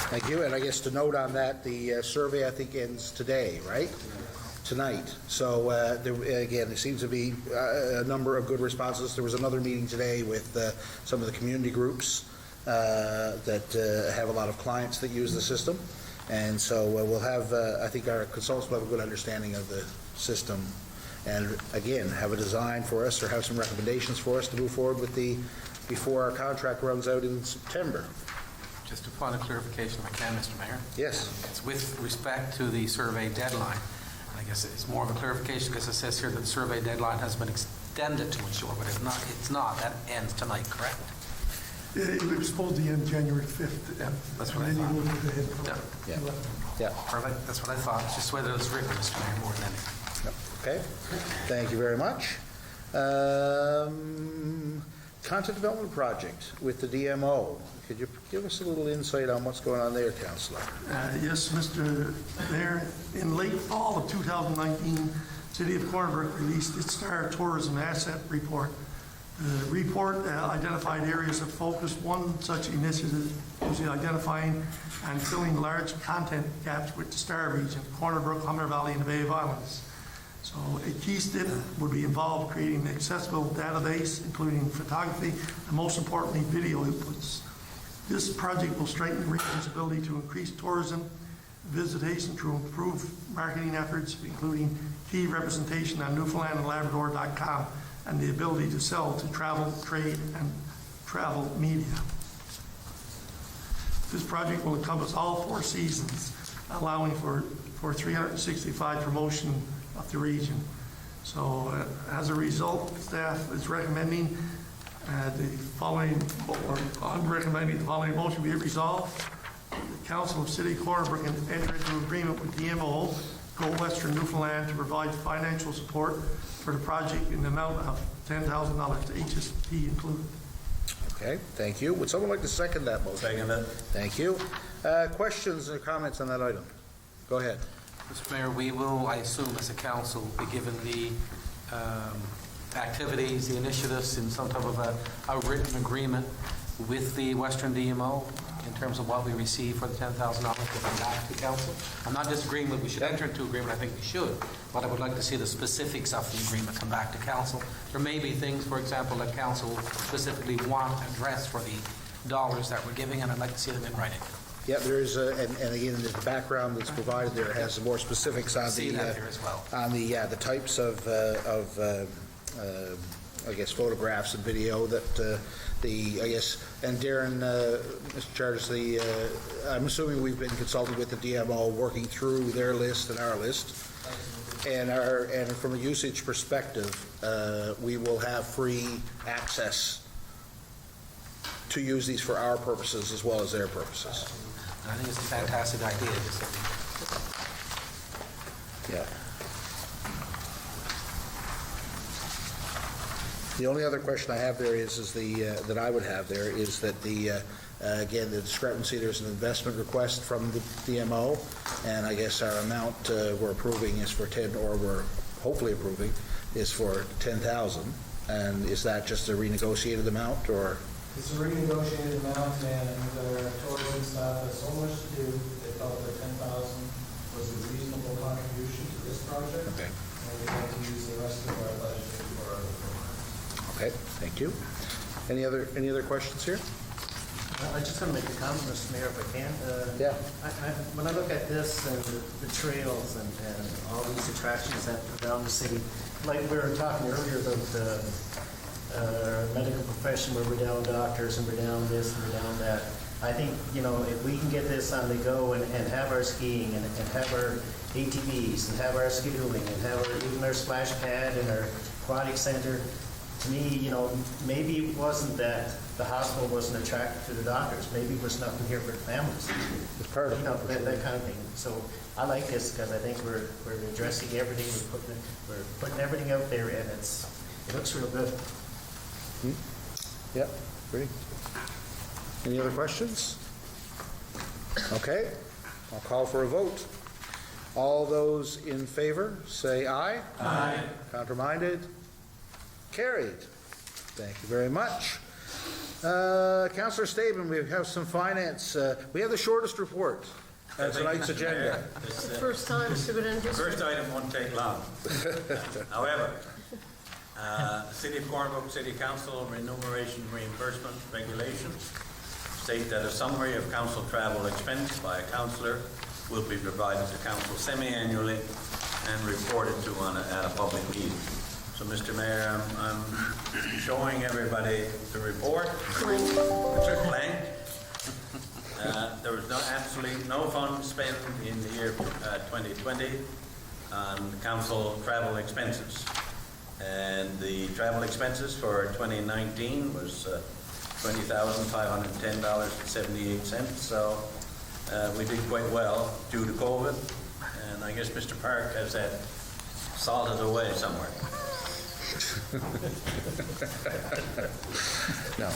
thank you. And I guess to note on that, the survey I think ends today, right? Tonight. So again, there seems to be a number of good responses. There was another meeting today with some of the community groups that have a lot of clients that use the system. And so we'll have, I think our consultants will have a good understanding of the system, and again, have a design for us or have some recommendations for us to move forward with before our contract runs out in September. Just a point of clarification, if I can, Mr. Mayor. Yes. It's with respect to the survey deadline. I guess it's more of a clarification because it says here that the survey deadline has been extended to ensure, but it's not. That ends tonight, correct? It was supposed to end January 5th. Yeah, that's what I thought. Yeah. Yeah. Perfect. That's what I thought. It's just whether it's written, Mr. Mayor, more than anything. Okay. Thank you very much. Content development project with the DMO. Could you give us a little insight on what's going on there, Councillor? Yes, Mr. Mayor, in late fall of 2019, City of Cornbrook released its Star Tourism Asset Report. The report identified areas of focus. One such initiative was identifying and filling large content gaps with the Star region, Cornerbrook, Humber Valley, and the Bay of Islands. So a key step would be involved creating an accessible database, including photography and, most importantly, video inputs. This project will strengthen the region's ability to increase tourism visitation through improved marketing efforts, including key representation on Newfoundland and Labrador.com, and the ability to sell to travel, trade, and travel media. This project will encompass all 4 seasons, allowing for 365 promotion of the region. So as a result, staff is recommending I'm recommending the following motion be resolved. The Council of City of Cornerbrook enter into agreement with DMO, Go Western Newfoundland, to provide financial support for the project in the amount of $10,000 to HST included. Okay, thank you. Would someone like to second that motion? Second it. Thank you. Questions or comments on that item? Go ahead. Mr. Mayor, we will, I assume, as a council, be given the activities, the initiatives in some type of a written agreement with the Western DMO in terms of what we receive for the $10,000 to come back to council. I'm not disagreeing that we should enter into agreement, I think we should, but I would like to see the specifics of the agreement come back to council. There may be things, for example, that council specifically want addressed for the dollars that we're giving, and I'd like to see them in writing. Yeah, there is, and again, the background that's provided there has more specifics on See that there as well. on the types of I guess, photographs and video that and Darren, Mr. Charles, I'm assuming we've been consulting with the DMO, working through their list and our list. And from a usage perspective, we will have free access to use these for our purposes as well as their purposes. And I think it's a fantastic idea. Yeah. The only other question I have there is that I would have there is that again, the discrepancy, there's an investment request from the DMO, and I guess our amount we're approving is for 10, or we're hopefully approving, is for 10,000. And is that just a renegotiated amount, or? It's a renegotiated amount, and their tourism staff has so much to do, they felt that 10,000 was a reasonable contribution to this project. Okay. And we'd like to use the rest of our budget for other programs. Okay, thank you. Any other questions here? I just want to make a comment, Mr. Mayor, if I can. Yeah. When I look at this and the trails and all these attractions that around the city, like we were talking earlier about the medical profession, where we're down doctors and we're down this and we're down that. I think, if we can get this on the go and have our skiing and have our ATVs and have our skidoing and have even our splash pad and our aquatic center, to me, maybe it wasn't that the hospital wasn't attracted to the doctors. Maybe there's nothing here for the families. It's part of that kind of thing. So I like this because I think we're addressing everything. We're putting everything out there, and it looks real good. Yeah, great. Any other questions? Okay, I'll call for a vote. All those in favor, say aye. Aye. Counterminded? Carried. Thank you very much. Councillor Staben, we have some finance. We have the shortest report on tonight's agenda. It's the first time it's been in history. First item won't take long. However, the City of Cornbrook City Council remuneration reimbursement regulations state that a summary of council travel expense by a councillor will be provided to council semi-annually and reported to at a public meeting. So, Mr. Mayor, I'm showing everybody the report, which is blank. There was absolutely no funds spent in the year 2020 on council travel expenses. And the travel expenses for 2019 was $20,510.78. So we did quite well due to COVID. And I guess Mr. Park has that salted away somewhere. No.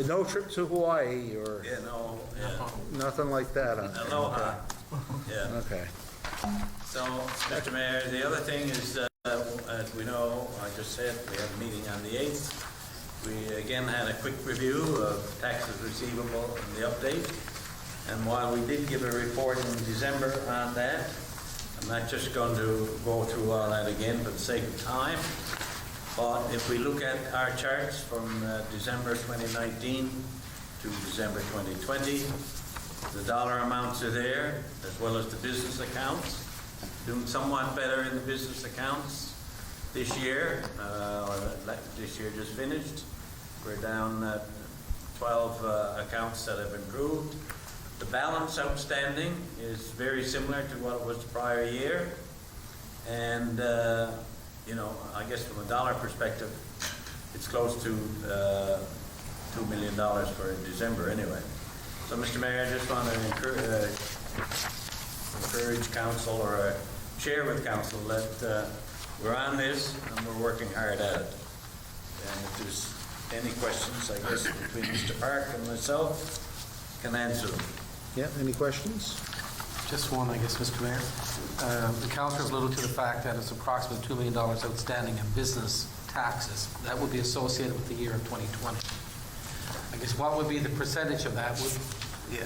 No trip to Hawaii or Yeah, no, yeah. nothing like that? Aloha. Yeah. Okay. So, Mr. Mayor, the other thing is, as we know, I just said, we have a meeting on the 8th. We again had a quick review of taxes receivable and the update. And while we did give a report in December on that, I'm not just going to go through all that again for the sake of time. But if we look at our charts from December 2019 to December 2020, the dollar amounts are there, as well as the business accounts. Doing somewhat better in the business accounts this year, this year just finished. We're down 12 accounts that have improved. The balance outstanding is very similar to what it was the prior year. And, you know, I guess from a dollar perspective, it's close to $2 million for December anyway. So, Mr. Mayor, I just want to encourage council or share with council that we're on this and we're working hard at it. And if there's any questions, I guess, between Mr. Park and myself, can answer them. Yeah, any questions? Just one, I guess, Mr. Mayor. The councillor alluded to the fact that it's approximately $2 million outstanding in business taxes. That would be associated with the year of 2020. I guess what would be the percentage of that?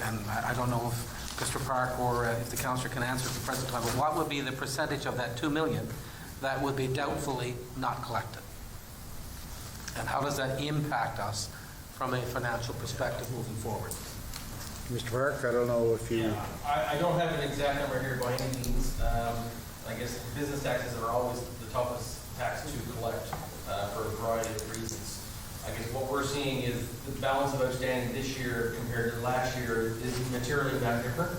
And I don't know if Mr. Park or if the councillor can answer at the present time, but what would be the percentage of that $2 million that would be doubtfully not collected? And how does that impact us from a financial perspective moving forward? Mr. Park, I don't know if you... Yeah, I don't have an exact number here by any means. I guess business taxes are always the toughest tax to collect for a variety of reasons. I guess what we're seeing is the balance of outstanding this year compared to last year is materially not different.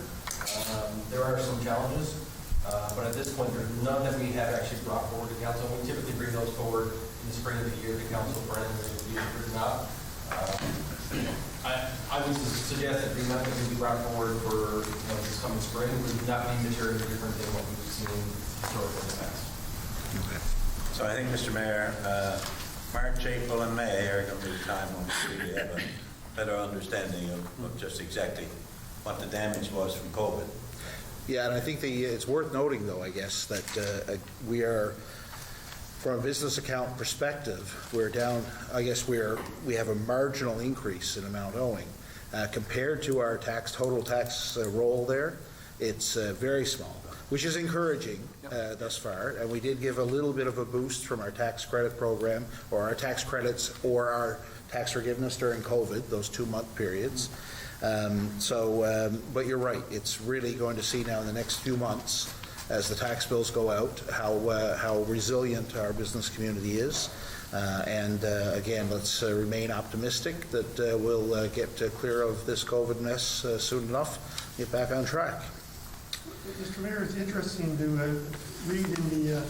There are some challenges, but at this point, there's none that we have actually brought forward to council. We typically bring those forward in the spring of the year to council for any review or not. I would suggest that the amount that can be brought forward for this coming spring would not be materially different than what we've seen historically in the past. Okay. So I think, Mr. Mayor, March, April, and May are going to be the time when we really have a better understanding of just exactly what the damage was from COVID. Yeah, and I think it's worth noting, though, I guess, that we are, from a business account perspective, we're down, I guess we have a marginal increase in amount owing. Compared to our total tax roll there, it's very small, which is encouraging thus far. And we did give a little bit of a boost from our tax credit program, or our tax credits, or our tax forgiveness during COVID, those 2-month periods. But you're right, it's really going to see now in the next few months, as the tax bills go out, how resilient our business community is. Again, let's remain optimistic that we'll get clear of this COVID mess soon enough, get back on track. Mr. Mayor, it's interesting to read in the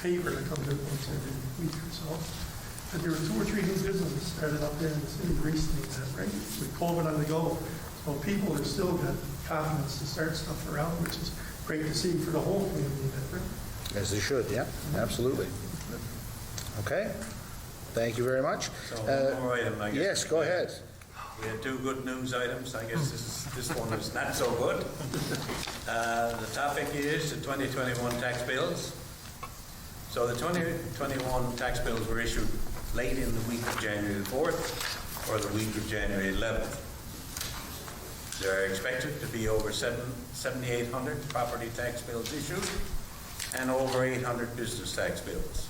paper that comes out once every week or so, that there were 2 or 3 new businesses started up there in the city recently, right? With COVID on the go. So people are still got confidence to start stuff around, which is great to see for the whole community. Right? As they should, yeah, absolutely. Okay, thank you very much. So one more item, I guess. Yes, go ahead. We had 2 good news items. I guess this one is not so good. The topic is the 2021 tax bills. So the 2021 tax bills were issued late in the week of January the 4th or the week of January 11th. There are expected to be over 7,800 property tax bills issued and over 800 business tax bills.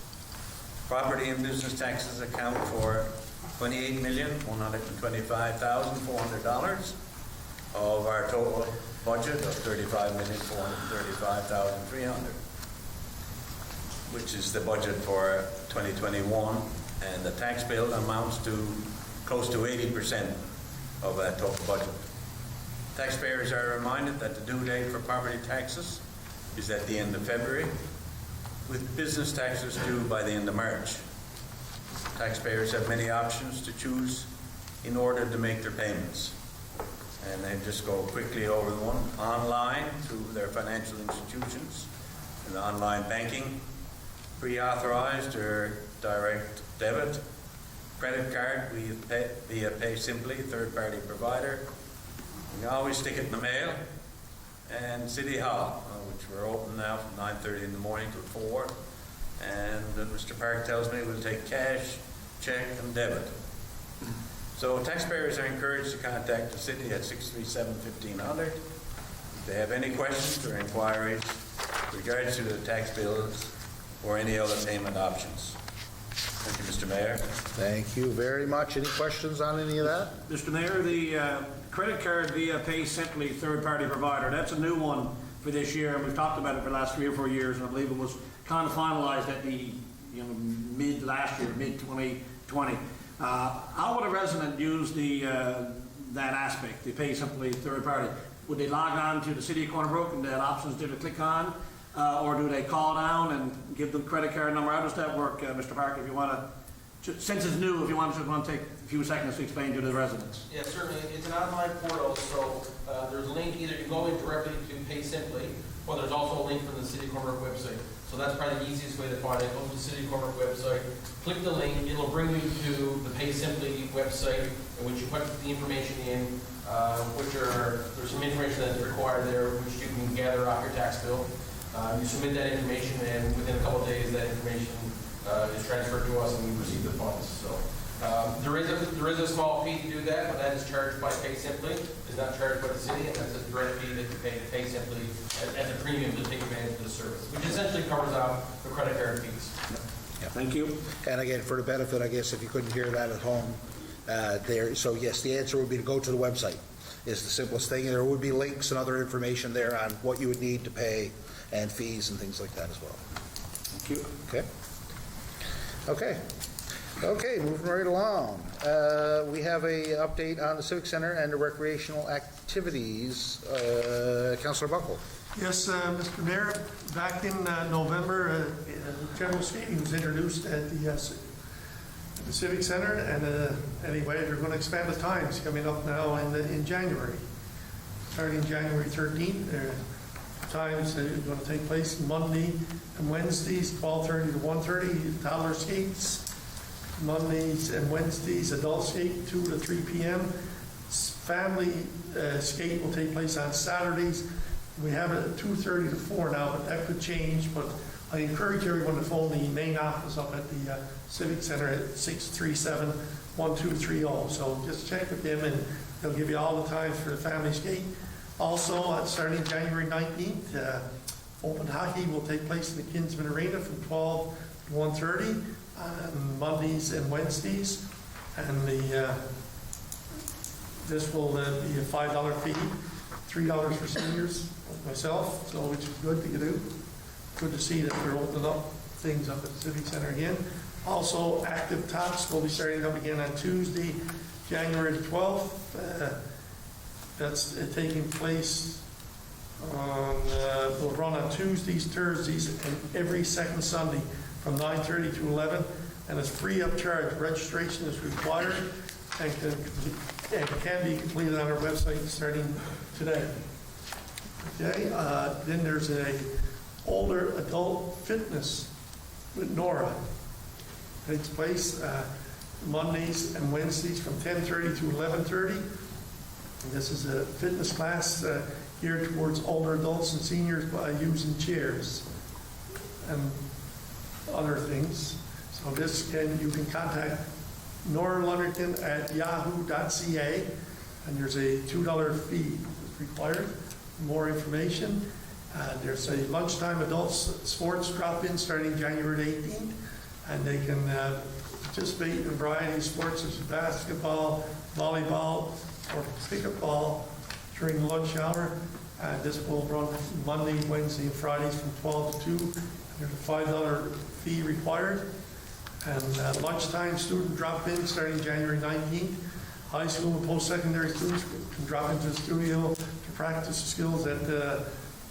Property and business taxes account for $28,125,400 of our total budget of $35,435,300, which is the budget for 2021, and the tax bill amounts to close to 80% of that total budget. Taxpayers are reminded that the due date for property taxes is at the end of February, with business taxes due by the end of March. Taxpayers have many options to choose in order to make their payments. And they just go quickly over the one online through their financial institutions and online banking, pre-authorized or direct debit, credit card via Pay Simply, third-party provider. You can always stick it in the mail. And City Hall, which we're open now from 9:30 in the morning till 4. And Mr. Park tells me we'll take cash, check, and debit. So taxpayers are encouraged to contact the city at 637-1500 if they have any questions or inquiries regards to the tax bills or any other payment options. Thank you, Mr. Mayor. Thank you very much. Any questions on any of that? Mr. Mayor, the credit card via Pay Simply third-party provider, that's a new one for this year, and we've talked about it for the last 3 or 4 years, and I believe it was kind of finalized at the mid last year, mid 2020. How would a resident use that aspect, the Pay Simply third party? Would they log on to the City of Corner Brook and they have options there to click on, or do they call down and give them credit card number? How does that work, Mr. Parker? If you want to, since it's new, if you want to take a few seconds to explain to the residents. Yeah, certainly. It's an online portal, so there's a link. Either you go in directly to Pay Simply, or there's also a link from the City of Corner Brook website. So that's probably the easiest way to find it. Go to the City of Corner Brook website, click the link. It'll bring you to the Pay Simply website, in which you put the information in, there's some information that's required there, which you can gather off your tax bill. You submit that information, and within a couple of days, that information is transferred to us, and we receive the funds. So there is a small fee to do that, but that is charged by Pay Simply. It's not charged by the city, and that's a direct fee that you pay to Pay Simply as a premium to take advantage of the service, which essentially covers out the credit card fees. Yeah. Thank you. And again, for the benefit, I guess, if you couldn't hear that at home, so yes, the answer would be to go to the website is the simplest thing. There would be links and other information there on what you would need to pay and fees and things like that as well. Thank you. Okay, moving right along. We have a update on the Civic Center and the recreational activities. Councillor Buckle. Yes, Mr. Mayor, back in November, general skating was introduced at the Civic Center, and anyway, they're going to expand the times coming up now in January. Starting January 13th, times are going to take place Monday and Wednesdays, 12:30 to 1:30, toddler skates. Mondays and Wednesdays, adult skate, 2 to 3 p.m. Family skate will take place on Saturdays. We have it at 2:30 to 4 now, but that could change. But I encourage everyone to phone the main office up at the Civic Center at 637-1230. So just check with them, and they'll give you all the times for the family skate. Also, starting January 19th, open hockey will take place in the Kinsman Arena from 12 to 1:30 on Mondays and Wednesdays. And this will be a $5 fee, $3 for seniors, like myself, so which is good to do. Good to see that they're opening up things up at the Civic Center again. Also, Active Tots will be starting up again on Tuesday, January the 12th. That's taking place on, will run on Tuesdays, Thursdays, and every second Sunday from 9:30 to 11, and it's free of charge. Registration is required and can be completed on our website starting today. Okay, then there's a older adult fitness with Nora. Takes place Mondays and Wednesdays from 10:30 to 11:30. This is a fitness class geared towards older adults and seniors by using chairs and other things. So you can contact Nora Lunderton at yahoo.ca, and there's a $2 fee required. For more information, there's a lunchtime adults sports drop-in starting January 18th, and they can participate in a variety of sports such as basketball, volleyball, or pickup ball during the lunch hour. This will run Monday, Wednesday, and Fridays from 12 to 2. There's a $5 fee required. And lunchtime student drop-in starting January 19th. High school and post-secondary students can drop into the studio to practice skills at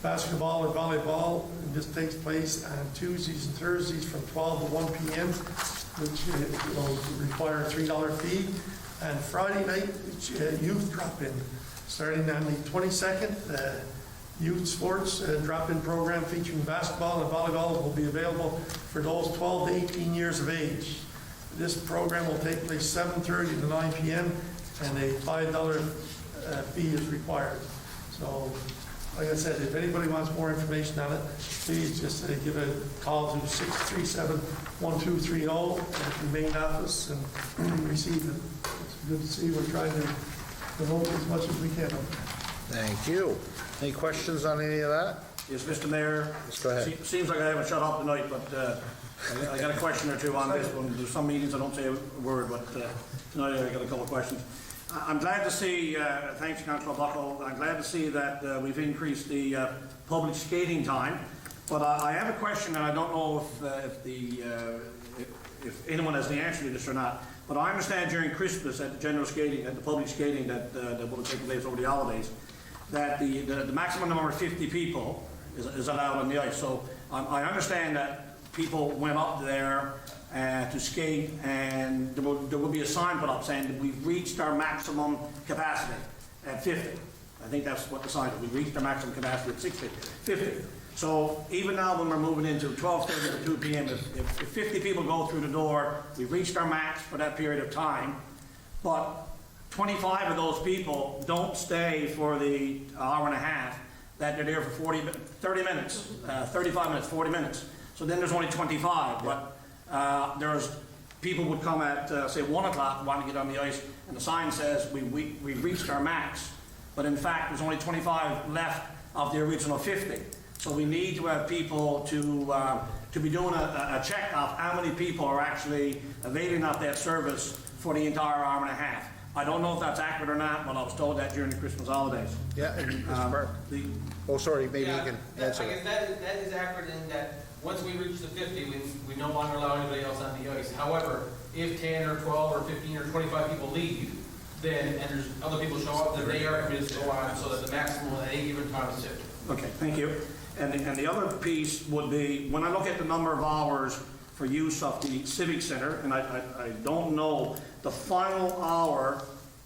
basketball or volleyball. And this takes place on Tuesdays and Thursdays from 12 to 1 p.m., which will require a $3 fee. And Friday night, youth drop-in, starting on the 22nd, Youth sports drop-in program featuring basketball and volleyball will be available for those 12 to 18 years of age. This program will take place 7:30 to 9 p.m. and a $5 fee is required. So, like I said, if anybody wants more information on it, please just give a call to 637-1230 at the main office and receive it. It's good to see we're trying to promote as much as we can. Thank you. Any questions on any of that? Yes, Mr. Mayor. Yes, go ahead. Seems like I haven't shut up tonight, but I got a question or two on this one. There's some meetings I don't say a word, but tonight I got a couple of questions. I'm glad to see, thanks Councillor Buckle, I'm glad to see that we've increased the public skating time. But I have a question, and I don't know if anyone has the answer to this or not. But I understand during Christmas at the general skating, at the public skating that will take place over the holidays, that the maximum number of 50 people is allowed on the ice. So I understand that people went up there to skate, and there will be a sign put up saying that we've reached our maximum capacity at 50. I think that's what the sign is. We've reached our maximum capacity at 50. So even now when we're moving into 12:30 to 2 p.m., if 50 people go through the door, we've reached our max for that period of time, but 25 of those people don't stay for the hour and a half, that they're there for 30 minutes, 35 minutes, 40 minutes. So then there's only 25, but there's people would come at, say, 1 o'clock, want to get on the ice, and the sign says we've reached our max, but in fact there's only 25 left of the original 50. So we need to have people to be doing a check of how many people are actually availing of that service for the entire hour and a half. I don't know if that's accurate or not, but I was told that during the Christmas holidays. Yeah, and Mr. Burke. Oh, sorry, maybe you can answer I guess that is accurate in that once we reach the 50, we no longer allow anybody else on the ice. However, if 10 or 12 or 15 or 25 people leave, then, and there's other people show up, then they are permitted to go on, so that the maximum at any given time is 50. Okay, thank you. And the other piece would be, when I look at the number of hours for use of the Civic Center, and I don't know the final hour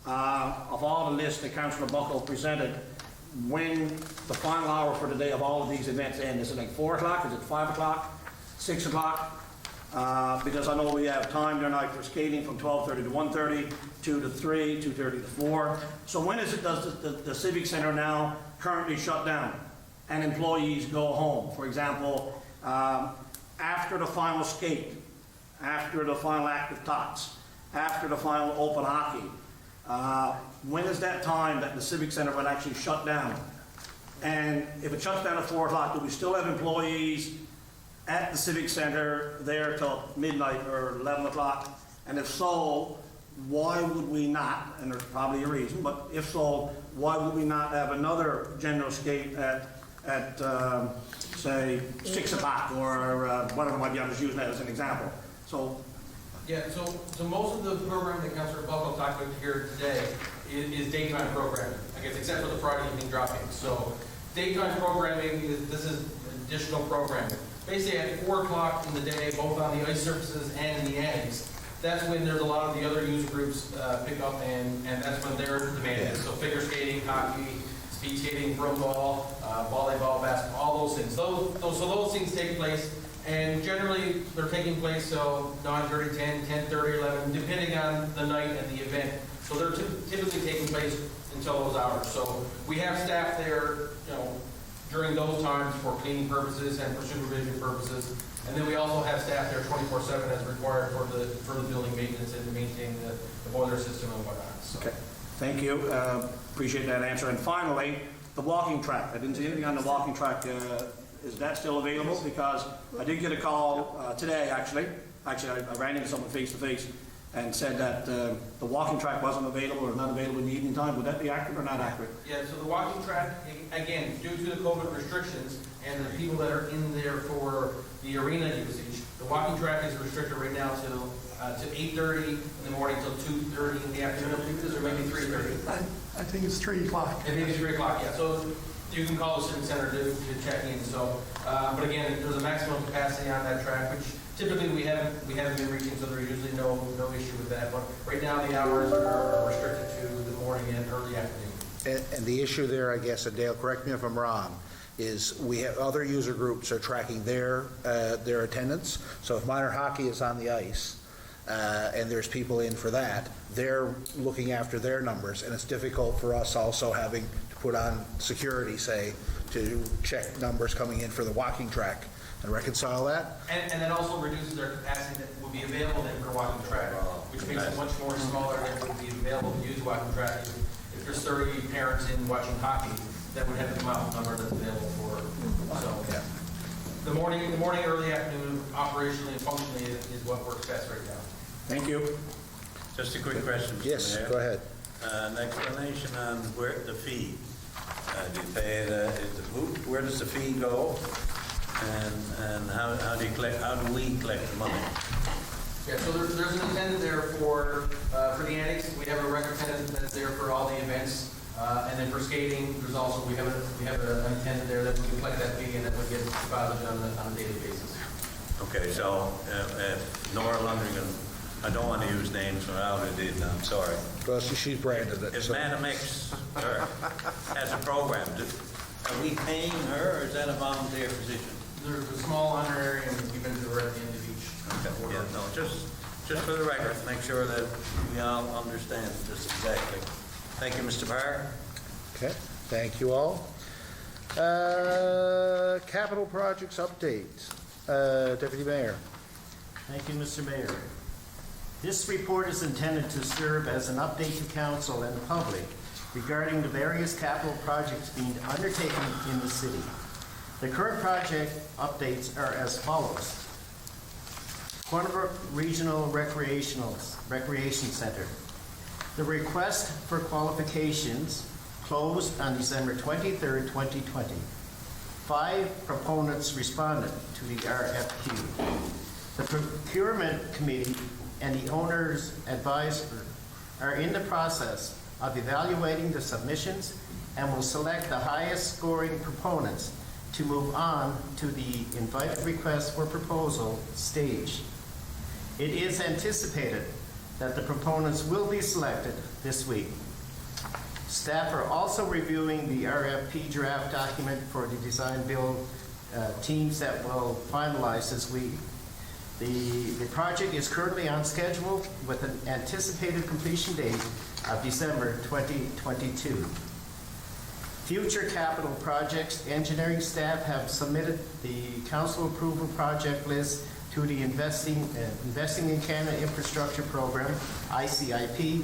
of all the lists that Councillor Buckle presented, when the final hour for the day of all of these events end. Is it like 4 o'clock? Is it 5 o'clock? 6 o'clock? Because I know we have time tonight for skating from 12:30 to 1:30, 2 to 3, 2:30 to 4. So when is it does the Civic Center now currently shut down and employees go home? For example, after the final skate, after the final active tots, after the final open hockey, when is that time that the Civic Center would actually shut down? And if it shuts down at 4 o'clock, do we still have employees at the Civic Center there till midnight or 11 o'clock? And if so, why would we not, and there's probably a reason, but if so, why would we not have another general skate at say 6 o'clock or whatever might be? I'm just using that as an example. So. Yeah, so most of the program that Councillor Buckle talked about here today is daytime programming, I guess, except for the Friday evening drop-ins. So daytime programming, this is additional programming. Basically at 4 o'clock in the day, both on the ice surfaces and in the ends, that's when there's a lot of the other user groups pick up, and that's when their demand is. So figure skating, hockey, speed skating, broom ball, volleyball, basketball, all those things. So those things take place. And generally, they're taking place so 9:30, 10, 10:30, 11, depending on the night and the event. So they're typically taking place until those hours. So we have staff there, during those times for cleaning purposes and for supervision purposes. And then we also have staff there 24/7 as required for the building maintenance and maintaining the boiler system and whatnot. So. Okay, thank you. Appreciate that answer. And finally, the walking track. I didn't see anything on the walking track. Is that still available? Because I did get a call today, actually. I ran into someone face to face and said that the walking track wasn't available or not available in the evening time. Would that be accurate or not accurate? Yeah, so the walking track, again, due to the COVID restrictions and the people that are in there for the arena usage, the walking track is restricted right now to 8:30 in the morning till 2:30 in the afternoon, or maybe 3:30. I think it's 3 o'clock. And maybe 3 o'clock, yeah. So you can call the Civic Center to check in. So, but again, there's a maximum capacity on that track, which typically we haven't been reaching, so there's usually no issue with that. But right now the hours are restricted to the morning and early afternoon. And the issue there, I guess, and Dale, correct me if I'm wrong, is we have other user groups are tracking their attendance. So if minor hockey is on the ice, and there's people in for that, they're looking after their numbers, and it's difficult for us also having to put on security, say, to check numbers coming in for the walking track and reconcile that. And that also reduces their capacity that would be available then for walking track, which makes it much more smaller than would be available to use walking track. If there's 30 parents in watching hockey, that would have to come out number that's available for, so. Yeah. The morning, early afternoon, operationally and functionally is what works best right now. Thank you. Just a quick question, Mr. Yes, Mayor. go ahead. An explanation on where the fee, do you pay it, where does the fee go? And how do you collect, how do we collect the money? Yeah, so there's an attendant there for the annex. We have a rec attendant that's there for all the events. And then for skating, there's also, we have an attendant there that we collect that fee and that would get deposited on a daily basis. Okay, so Nora Lundgren, I don't want to use names from out of it, I'm sorry. Well, she's branded it. If so- Manamix has a program, are we paying her or is that a volunteer position? There's a small honorarium given to her at the end of each quarter. Yeah, no, just for the record, make sure that we all understand this exactly. Thank you, Mr. Parr. Okay, thank you all. Capital projects update. Deputy Mayor. Thank you, Mr. Mayor. This report is intended to serve as an update to council and the public regarding the various capital projects being undertaken in the city. The current project updates are as follows. Corner Brook Regional Recreation Center. The request for qualifications closed on December 23rd, 2020. 5 proponents responded to the RFQ. The procurement committee and the owner's advisor are in the process of evaluating the submissions and will select the highest scoring proponents to move on to the invited request for proposal stage. It is anticipated that the proponents will be selected this week. Staff are also reviewing the RFP draft document for the design build teams that will finalize this week. The project is currently on schedule with an anticipated completion date of December 2022. Future capital projects, engineering staff have submitted the council approval project list to the Investing in Canada Infrastructure Program, ICIP,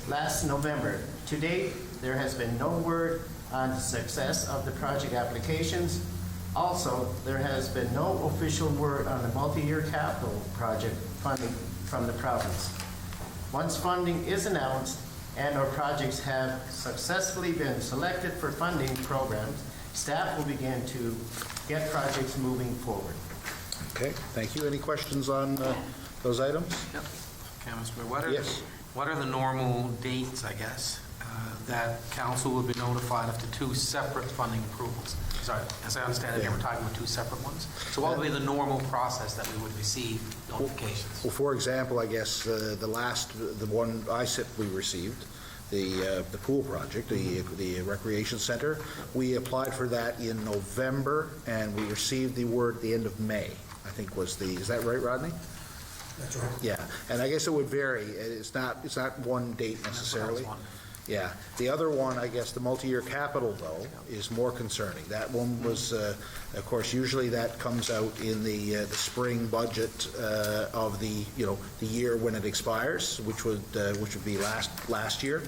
last November. To date, there has been no word on the success of the project applications. Also, there has been no official word on the multi-year capital project funding from the province. Once funding is announced and/or projects have successfully been selected for funding programs, staff will begin to get projects moving forward. Okay, thank you. Any questions on those items? Yep. Okay, Mr. Mayor, Yes. what are the normal dates, I guess, that council will be notified of the 2 separate funding approvals? Sorry, as I understand it, we're talking about 2 separate ones. So what would be the normal process that we would receive notifications? Well, for example, I guess the one ISIP we received, the pool project, the recreation center, we applied for that in November and we received the word at the end of May, I think is that right, Rodney? That's right. Yeah, and I guess it would vary. It's not one date necessarily. Yeah. The other one, I guess, the multi-year capital, though, is more concerning. That one was, of course, usually that comes out in the spring budget of the year when it expires, which would be last year.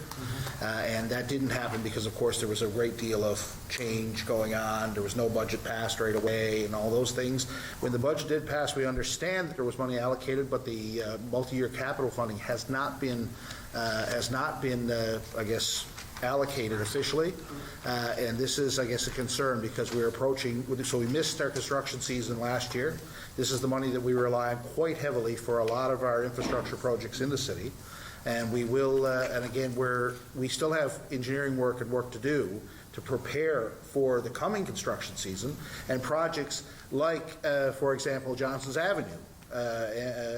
And that didn't happen because, of course, there was a great deal of change going on. There was no budget passed right away and all those things. When the budget did pass, we understand that there was money allocated, but the multi-year capital funding has not been, I guess, allocated officially. And this is, I guess, a concern because we're approaching, so we missed our construction season last year. This is the money that we rely on quite heavily for a lot of our infrastructure projects in the city. And we will, and again, we still have engineering work and work to do to prepare for the coming construction season and projects like, for example, Johnson's Avenue,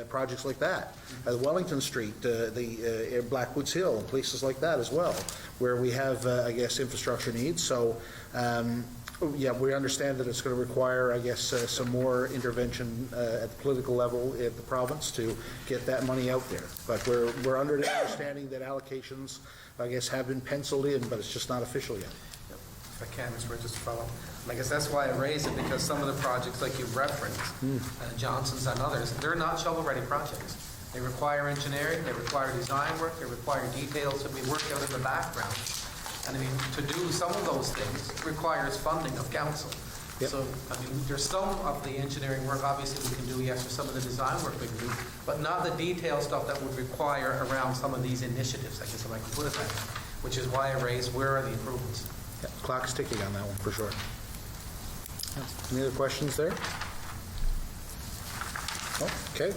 projects like that. Wellington Street, the Blackwoods Hill, and places like that as well, where we have, I guess, infrastructure needs. So, yeah, we understand that it's going to require, I guess, some more intervention at the political level at the province to get that money out there. But we're under the understanding that allocations, I guess, have been penciled in, but it's just not official yet. If I can, Mr. Mayor, just to follow. I guess that's why I raised it, because some of the projects, like you referenced, Johnson's and others, they're not shovel-ready projects. They require engineering, they require design work, they require details to be worked out in the background. And I mean, to do some of those things requires funding of council. Yep. So, I mean, there's some of the engineering work, obviously, we can do, yes, for some of the design work we can do, but not the detailed stuff that would require around some of these initiatives, I guess if I can put it that way, which is why I raised, where are the improvements? Yeah, clock's ticking on that one, for sure. Any other questions there? Oh, okay.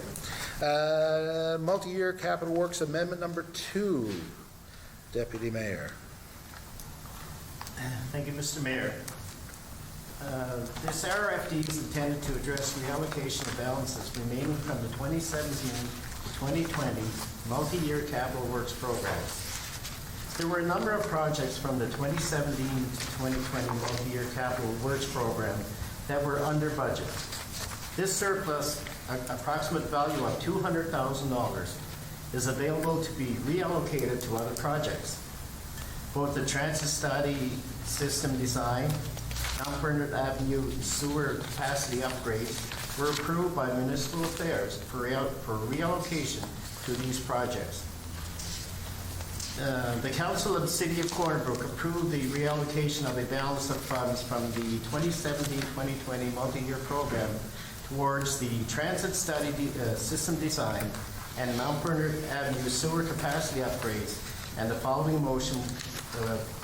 Multi-year Capital Works Amendment number 2, Deputy Mayor. Thank you, Mr. Mayor. This RFD is intended to address reallocation of balances remaining from the 2017 to 2020 multi-year capital works program. There were a number of projects from the 2017 to 2020 multi-year capital works program that were under budget. This surplus, approximate value of $200,000, is available to be reallocated to other projects. Both the transit study system design, Mount Bernard Avenue sewer capacity upgrades were approved by Municipal Affairs for reallocation to these projects. The Council of the City of Corner Brook approved the reallocation of a balance of funds from the 2017-2020 multi-year program towards the transit study system design and Mount Bernard Avenue sewer capacity upgrades, and the following motion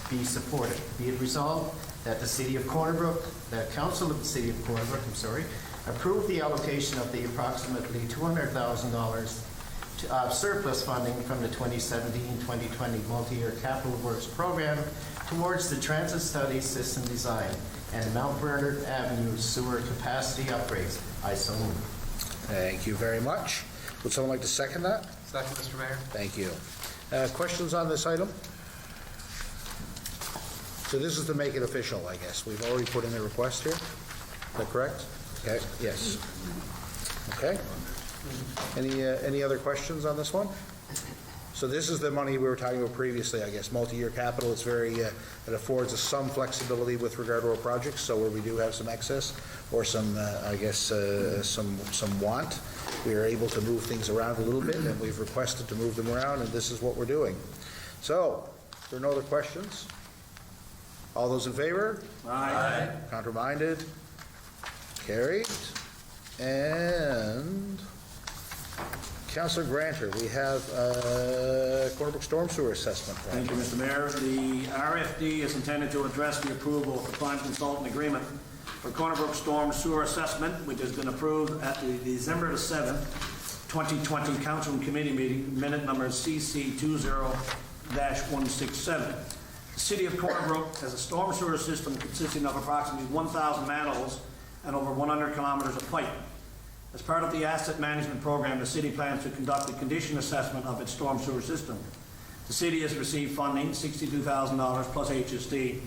be supported. Be it resolved that the City of Corner Brook, the Council of the City of Corner Brook, approve the allocation of the approximately $200,000 of surplus funding from the 2017-2020 multi-year capital works program towards the transit study system design and Mount Bernard Avenue sewer capacity upgrades. I so move. Thank you very much. Would someone like to second that? Second, Mr. Mayor. Thank you. Questions on this item? So this is to make it official, I guess. We've already put in a request here. Is that correct? Okay, yes. Okay. Any other questions on this one? So this is the money we were talking about previously, I guess, multi-year capital. It's very, it affords us some flexibility with regard to our projects, so where we do have some excess or some, I guess, some want, we are able to move things around a little bit, and we've requested to move them around, and this is what we're doing. So, if there are no other questions, all those in favor? Aye. Counter-minded? Carried. And Councillor Granter, we have Corner Brook Storm Sewer Assessment. Thank you, Mr. Mayor. The RFD is intended to address the approval of the prime consultant agreement for Corner Brook Storm Sewer Assessment, which has been approved at the December 7th, 2020 Council and Committee meeting, minute number CC20-167. The City of Corner Brook has a storm sewer system consisting of approximately 1,000 manholes and over 100 kilometers of pipe. As part of the asset management program, the city plans to conduct a condition assessment of its storm sewer system. The city has received funding, $62,000 plus HST,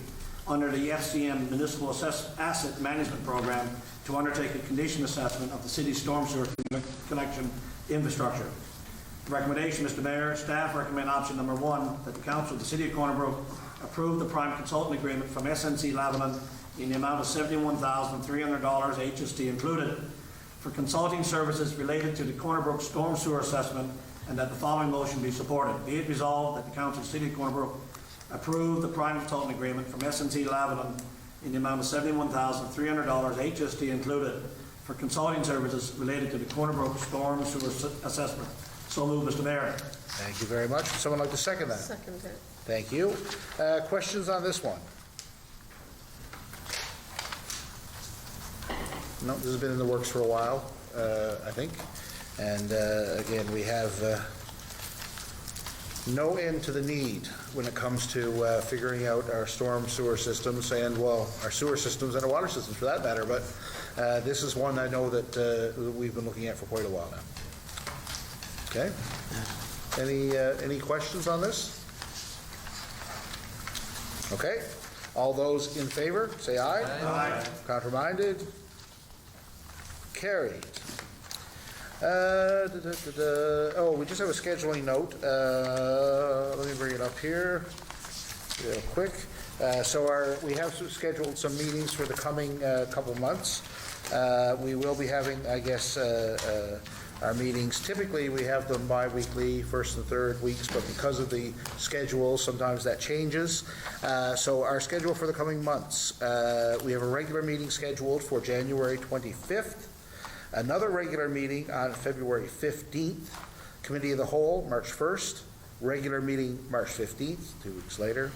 under the FCM Municipal Asset Management Program to undertake a condition assessment of the city's storm sewer connection infrastructure. Recommendation, Mr. Mayor, staff recommend option number 1, that the Council of the City of Corner Brook approve the prime consultant agreement from SNC Lavalin in the amount of $71,300 HST included for consulting services related to the Corner Brook storm sewer assessment, and that the following motion be supported. Be it resolved that the Council of the City of Corner Brook approve the prime consultant agreement from SNC Lavalin in the amount of $71,300 HST included for consulting services related to the Corner Brook storm sewer assessment. So moved, Mr. Mayor. Thank you very much. Would someone like to second that? Second that. Thank you. Questions on this one? No, this has been in the works for a while, I think. And again, we have no end to the need when it comes to figuring out our storm sewer systems and, well, our sewer systems and our water systems for that matter, but this is one I know that we've been looking at for quite a while now. Okay? Any questions on this? Okay. All those in favor, say aye. Aye. Counterminded? Carried. Oh, we just have a scheduling note. Let me bring it up here real quick. We have scheduled some meetings for the coming couple months. We will be having, I guess, our meetings. Typically, we have them bi-weekly, first and third weeks, but because of the schedule, sometimes that changes. So our schedule for the coming months, we have a regular meeting scheduled for January 25th, another regular meeting on February 15th, Committee of the Whole, March 1st, regular meeting March 15th, 2 weeks later,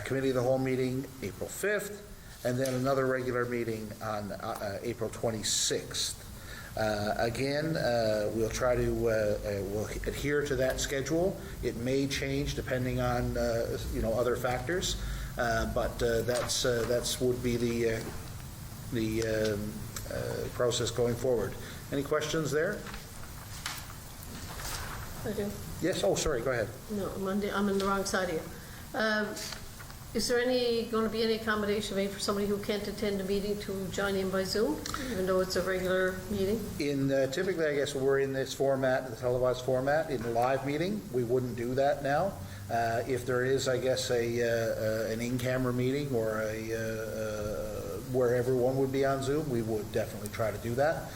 Committee of the Whole meeting April 5th, and then another regular meeting on April 26th. Again, we'll try to we'll adhere to that schedule. It may change depending on other factors, but that's would be the process going forward. Any questions there? I do. Yes. Oh, sorry. Go ahead. No, I'm on the wrong side here. Is there going to be any accommodation made for somebody who can't attend a meeting to join in by Zoom, even though it's a regular meeting? Typically, I guess we're in this format, the televised format, in a live meeting. We wouldn't do that now. If there is, I guess, an in-camera meeting or where everyone would be on Zoom, we would definitely try to do that.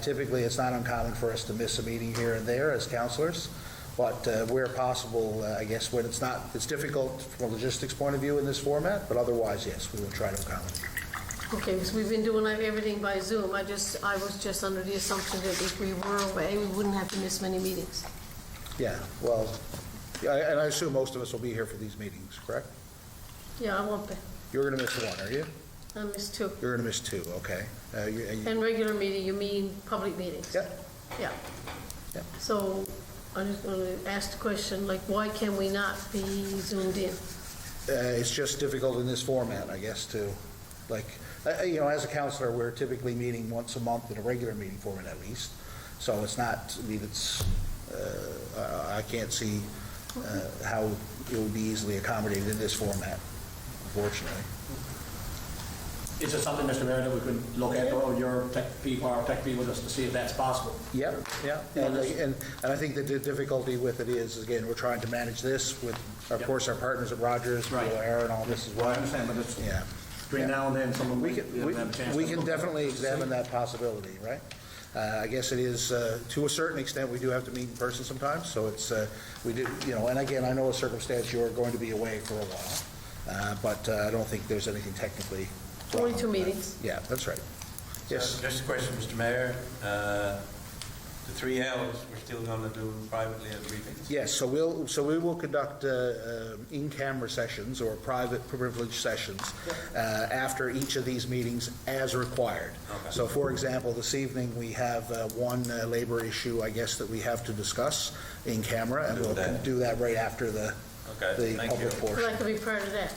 Typically, it's not uncommon for us to miss a meeting here and there as councillors. But where possible, I guess when it's difficult from a logistics point of view in this format, but otherwise, yes, we will try to accommodate. Okay, because we've been doing everything by Zoom. I was just under the assumption that if we were away, we wouldn't have to miss many meetings. Yeah, well, and I assume most of us will be here for these meetings, correct? Yeah, I won't be. You're going to miss one, are you? I missed 2. You're going to miss 2, okay. And regular meeting, you mean public meetings? Yep. Yeah. Yep. So I'm just going to ask the question, why can we not be Zoomed in? It's just difficult in this format, I guess, to, as a councillor, we're typically meeting once a month in a regular meeting format at least. So it's not, I can't see how it would be easily accommodated in this format, unfortunately. Is it something, Mr. Mayor, that we could look at, or your tech people with us to see if that's possible? Yeah. And I think that the difficulty with it is, again, we're trying to manage this with, of course, our partners at Rogers, Right. Air, and all this as well. I understand, but it's between now and then, someone We we have a chance. we can definitely examine that possibility, right? I guess it is, to a certain extent, we do have to meet in person sometimes, so it's, we do, and again, I know a circumstance you're going to be away for a while, but I don't think there's anything technically wrong. Only 2 meetings. Yeah, that's right. Yes. Just a question, Mr. Mayor. The 3 Ls, we're still going to do privately at briefings? Yes, so we will conduct in-camera sessions or private privilege sessions after each of these meetings as required. Okay. So, for example, this evening we have one labor issue, I guess, that we have to discuss in camera, and we'll do that right after the public portion. Well, I could be part of that.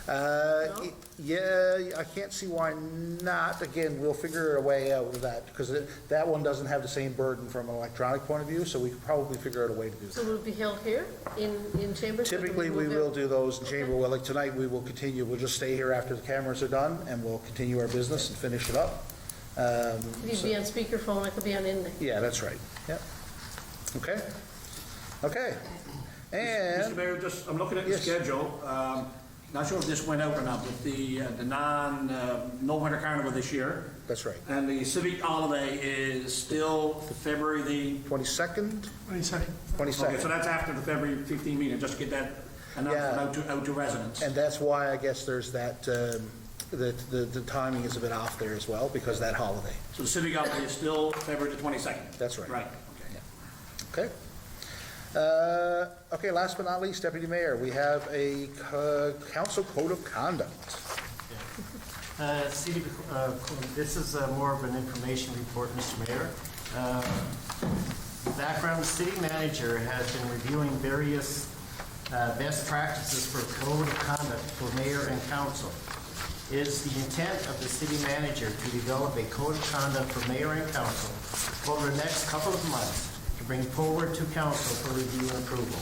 No? Yeah, I can't see why not. Again, we'll figure a way out of that, because that one doesn't have the same burden from an electronic point of view, so we could probably figure out a way to do So that. will it be held here in chambers? Typically, we will do those in chamber. Well, like tonight, we will continue. We'll just stay here after the cameras are done, and we'll continue our business and finish it up. You could be on speakerphone, I could be on in there. Yeah, that's right. Yeah. Okay. Okay. Mr. And, Mayor, I'm looking at the Yes. schedule. Not sure if this went out or not, but the no winter carnival this year, that's right. and the civic holiday is still February the 22nd? 22nd. 22nd. Okay, so that's after the February 15 meeting, just to get that announcement out to residents. And that's why I guess there's that, the timing is a bit off there as well, because that holiday. So the civic holiday is still February the 22nd? That's right. Right, okay. Okay. Okay, last but not least, Deputy Mayor, we have a council code of conduct. This is more of an information report, Mr. Mayor. Background, the city manager has been reviewing various best practices for code of conduct for mayor and council. It is the intent of the city manager to develop a code of conduct for mayor and council over the next couple of months to bring forward to council for review and approval.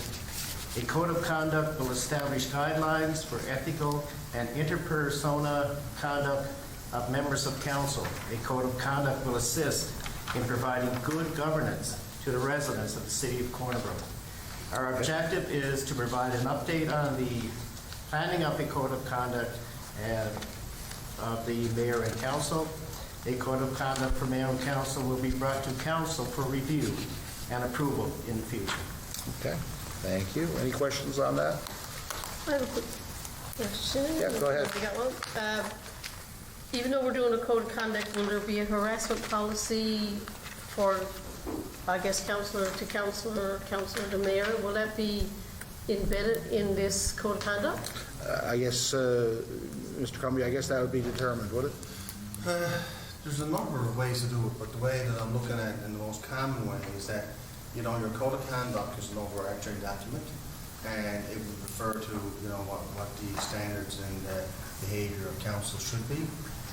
A code of conduct will establish guidelines for ethical and interpersonal conduct of members of council. A code of conduct will assist in providing good governance to the residents of the city of Corner Brook. Our objective is to provide an update on the planning of a code of conduct and of the mayor and council. A code of conduct for mayor and council will be brought to council for review and approval in the future. Okay, thank you. Any questions on that? I have a quick question. Yeah, go ahead. You got one? Even though we're doing a code of conduct, will there be a harassment policy for, I guess, counselor to counselor, counselor to mayor? Will that be embedded in this code of conduct? I guess, Mr. Cumby, I guess that would be determined, would it? There's a number of ways to do it, but the way that I'm looking at it in the most common way is that, you know, your code of conduct is an overarching document, and it would refer to, you know, what the standards and behavior of council should be,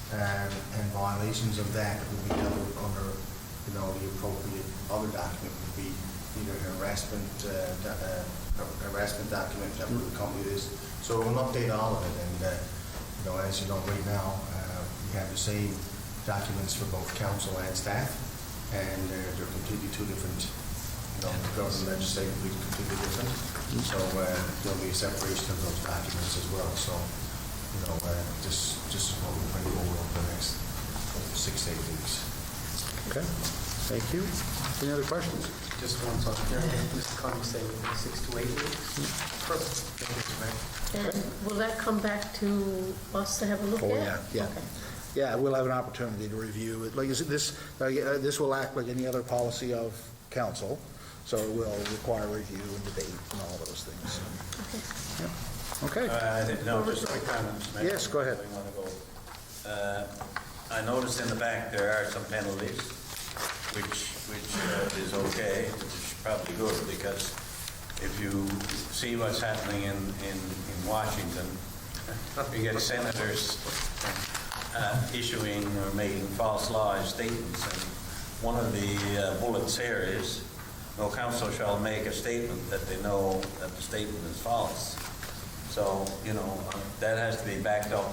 and violations of that would be dealt with under, you know, the appropriate other document would be either a harassment document that would accompany this. So we'll update all of it, and you know, as you know, right now we have the same documents for both council and staff, and they're completely two different. You know, the government legislatively completely different. So there'll be a separation of those documents as well. So you know, this is what we're going to go over the next 6 to 8 weeks. Okay, thank you. Any other questions? Just one thought there. Mr. Connie say within 6 to 8 weeks. Perfect. Thank you, Mr. Mayor. And will that come back to us to have a look at? Oh, yeah. Okay. Yeah, we'll have an opportunity to review it. Like, this will act like any other policy of council, so it will require review and debate and all those things. Okay. I think, no, just a quick comment, Mr. Mayor. Yes, go ahead. I want to go. I noticed in the back there are some penalties, which is okay, which is probably good, because if you see what's happening in Washington, you get senators issuing or making false law statements, and one of the bullets here is, no council shall make a statement that they know that the statement is false. So, you know, that has to be backed up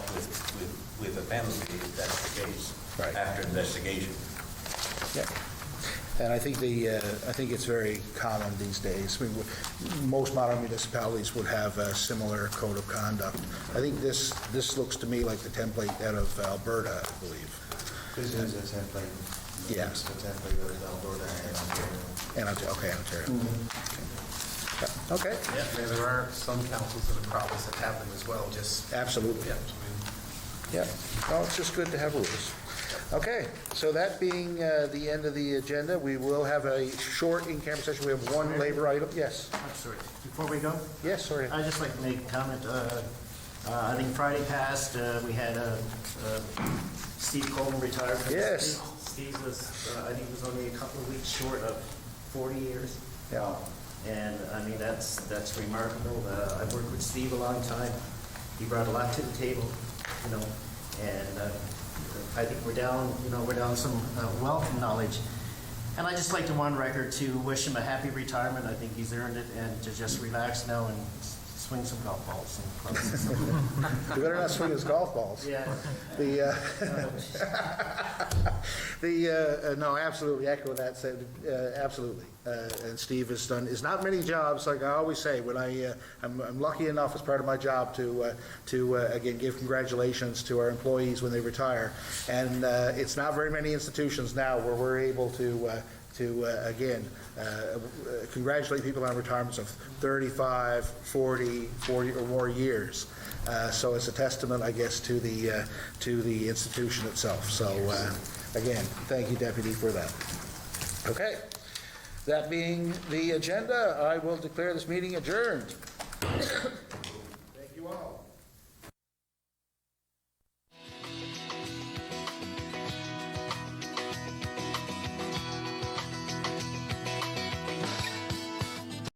with a penalty if that's the case, Right. after investigation. Yeah. And I think I think it's very common these days. I mean, most modern municipalities would have a similar code of conduct. I think this looks to me like the template out of Alberta, I believe. This is a template. Yeah. It's the template of Alberta and Ontario. And Ontario. Okay. Yeah, there are some councils in the province that have them as well, just. Absolutely. Yeah. Well, it's just good to have rules. Okay, so that being the end of the agenda, we will have a short in-camera session. We have one labor item. Yes. I'm sorry. Before we go, Yes, sorry. I'd just like to make a comment. I think Friday passed, we had Steve Coleman retired from the Yes. state. Steve was, I think, was only a couple of weeks short of 40 years. Yeah. And I mean, that's remarkable. I've worked with Steve a long time. He brought a lot to the table, you know, and I think we're down some wealth of knowledge. And I just like to, on record, to wish him a happy retirement. I think he's earned it, and to just relax now and swing some golf balls and clubs and stuff. You better not swing his golf balls. Yeah. No, absolutely echo that. Absolutely. And Steve has done, is not many jobs, like I always say, when I'm lucky enough as part of my job to again, give congratulations to our employees when they retire. And it's not very many institutions now where we're able to again, congratulate people on retirements of 35, 40 or more years. So it's a testament, I guess, to the institution itself. So again, thank you, Deputy, for that. Okay, that being the agenda, I will declare this meeting adjourned.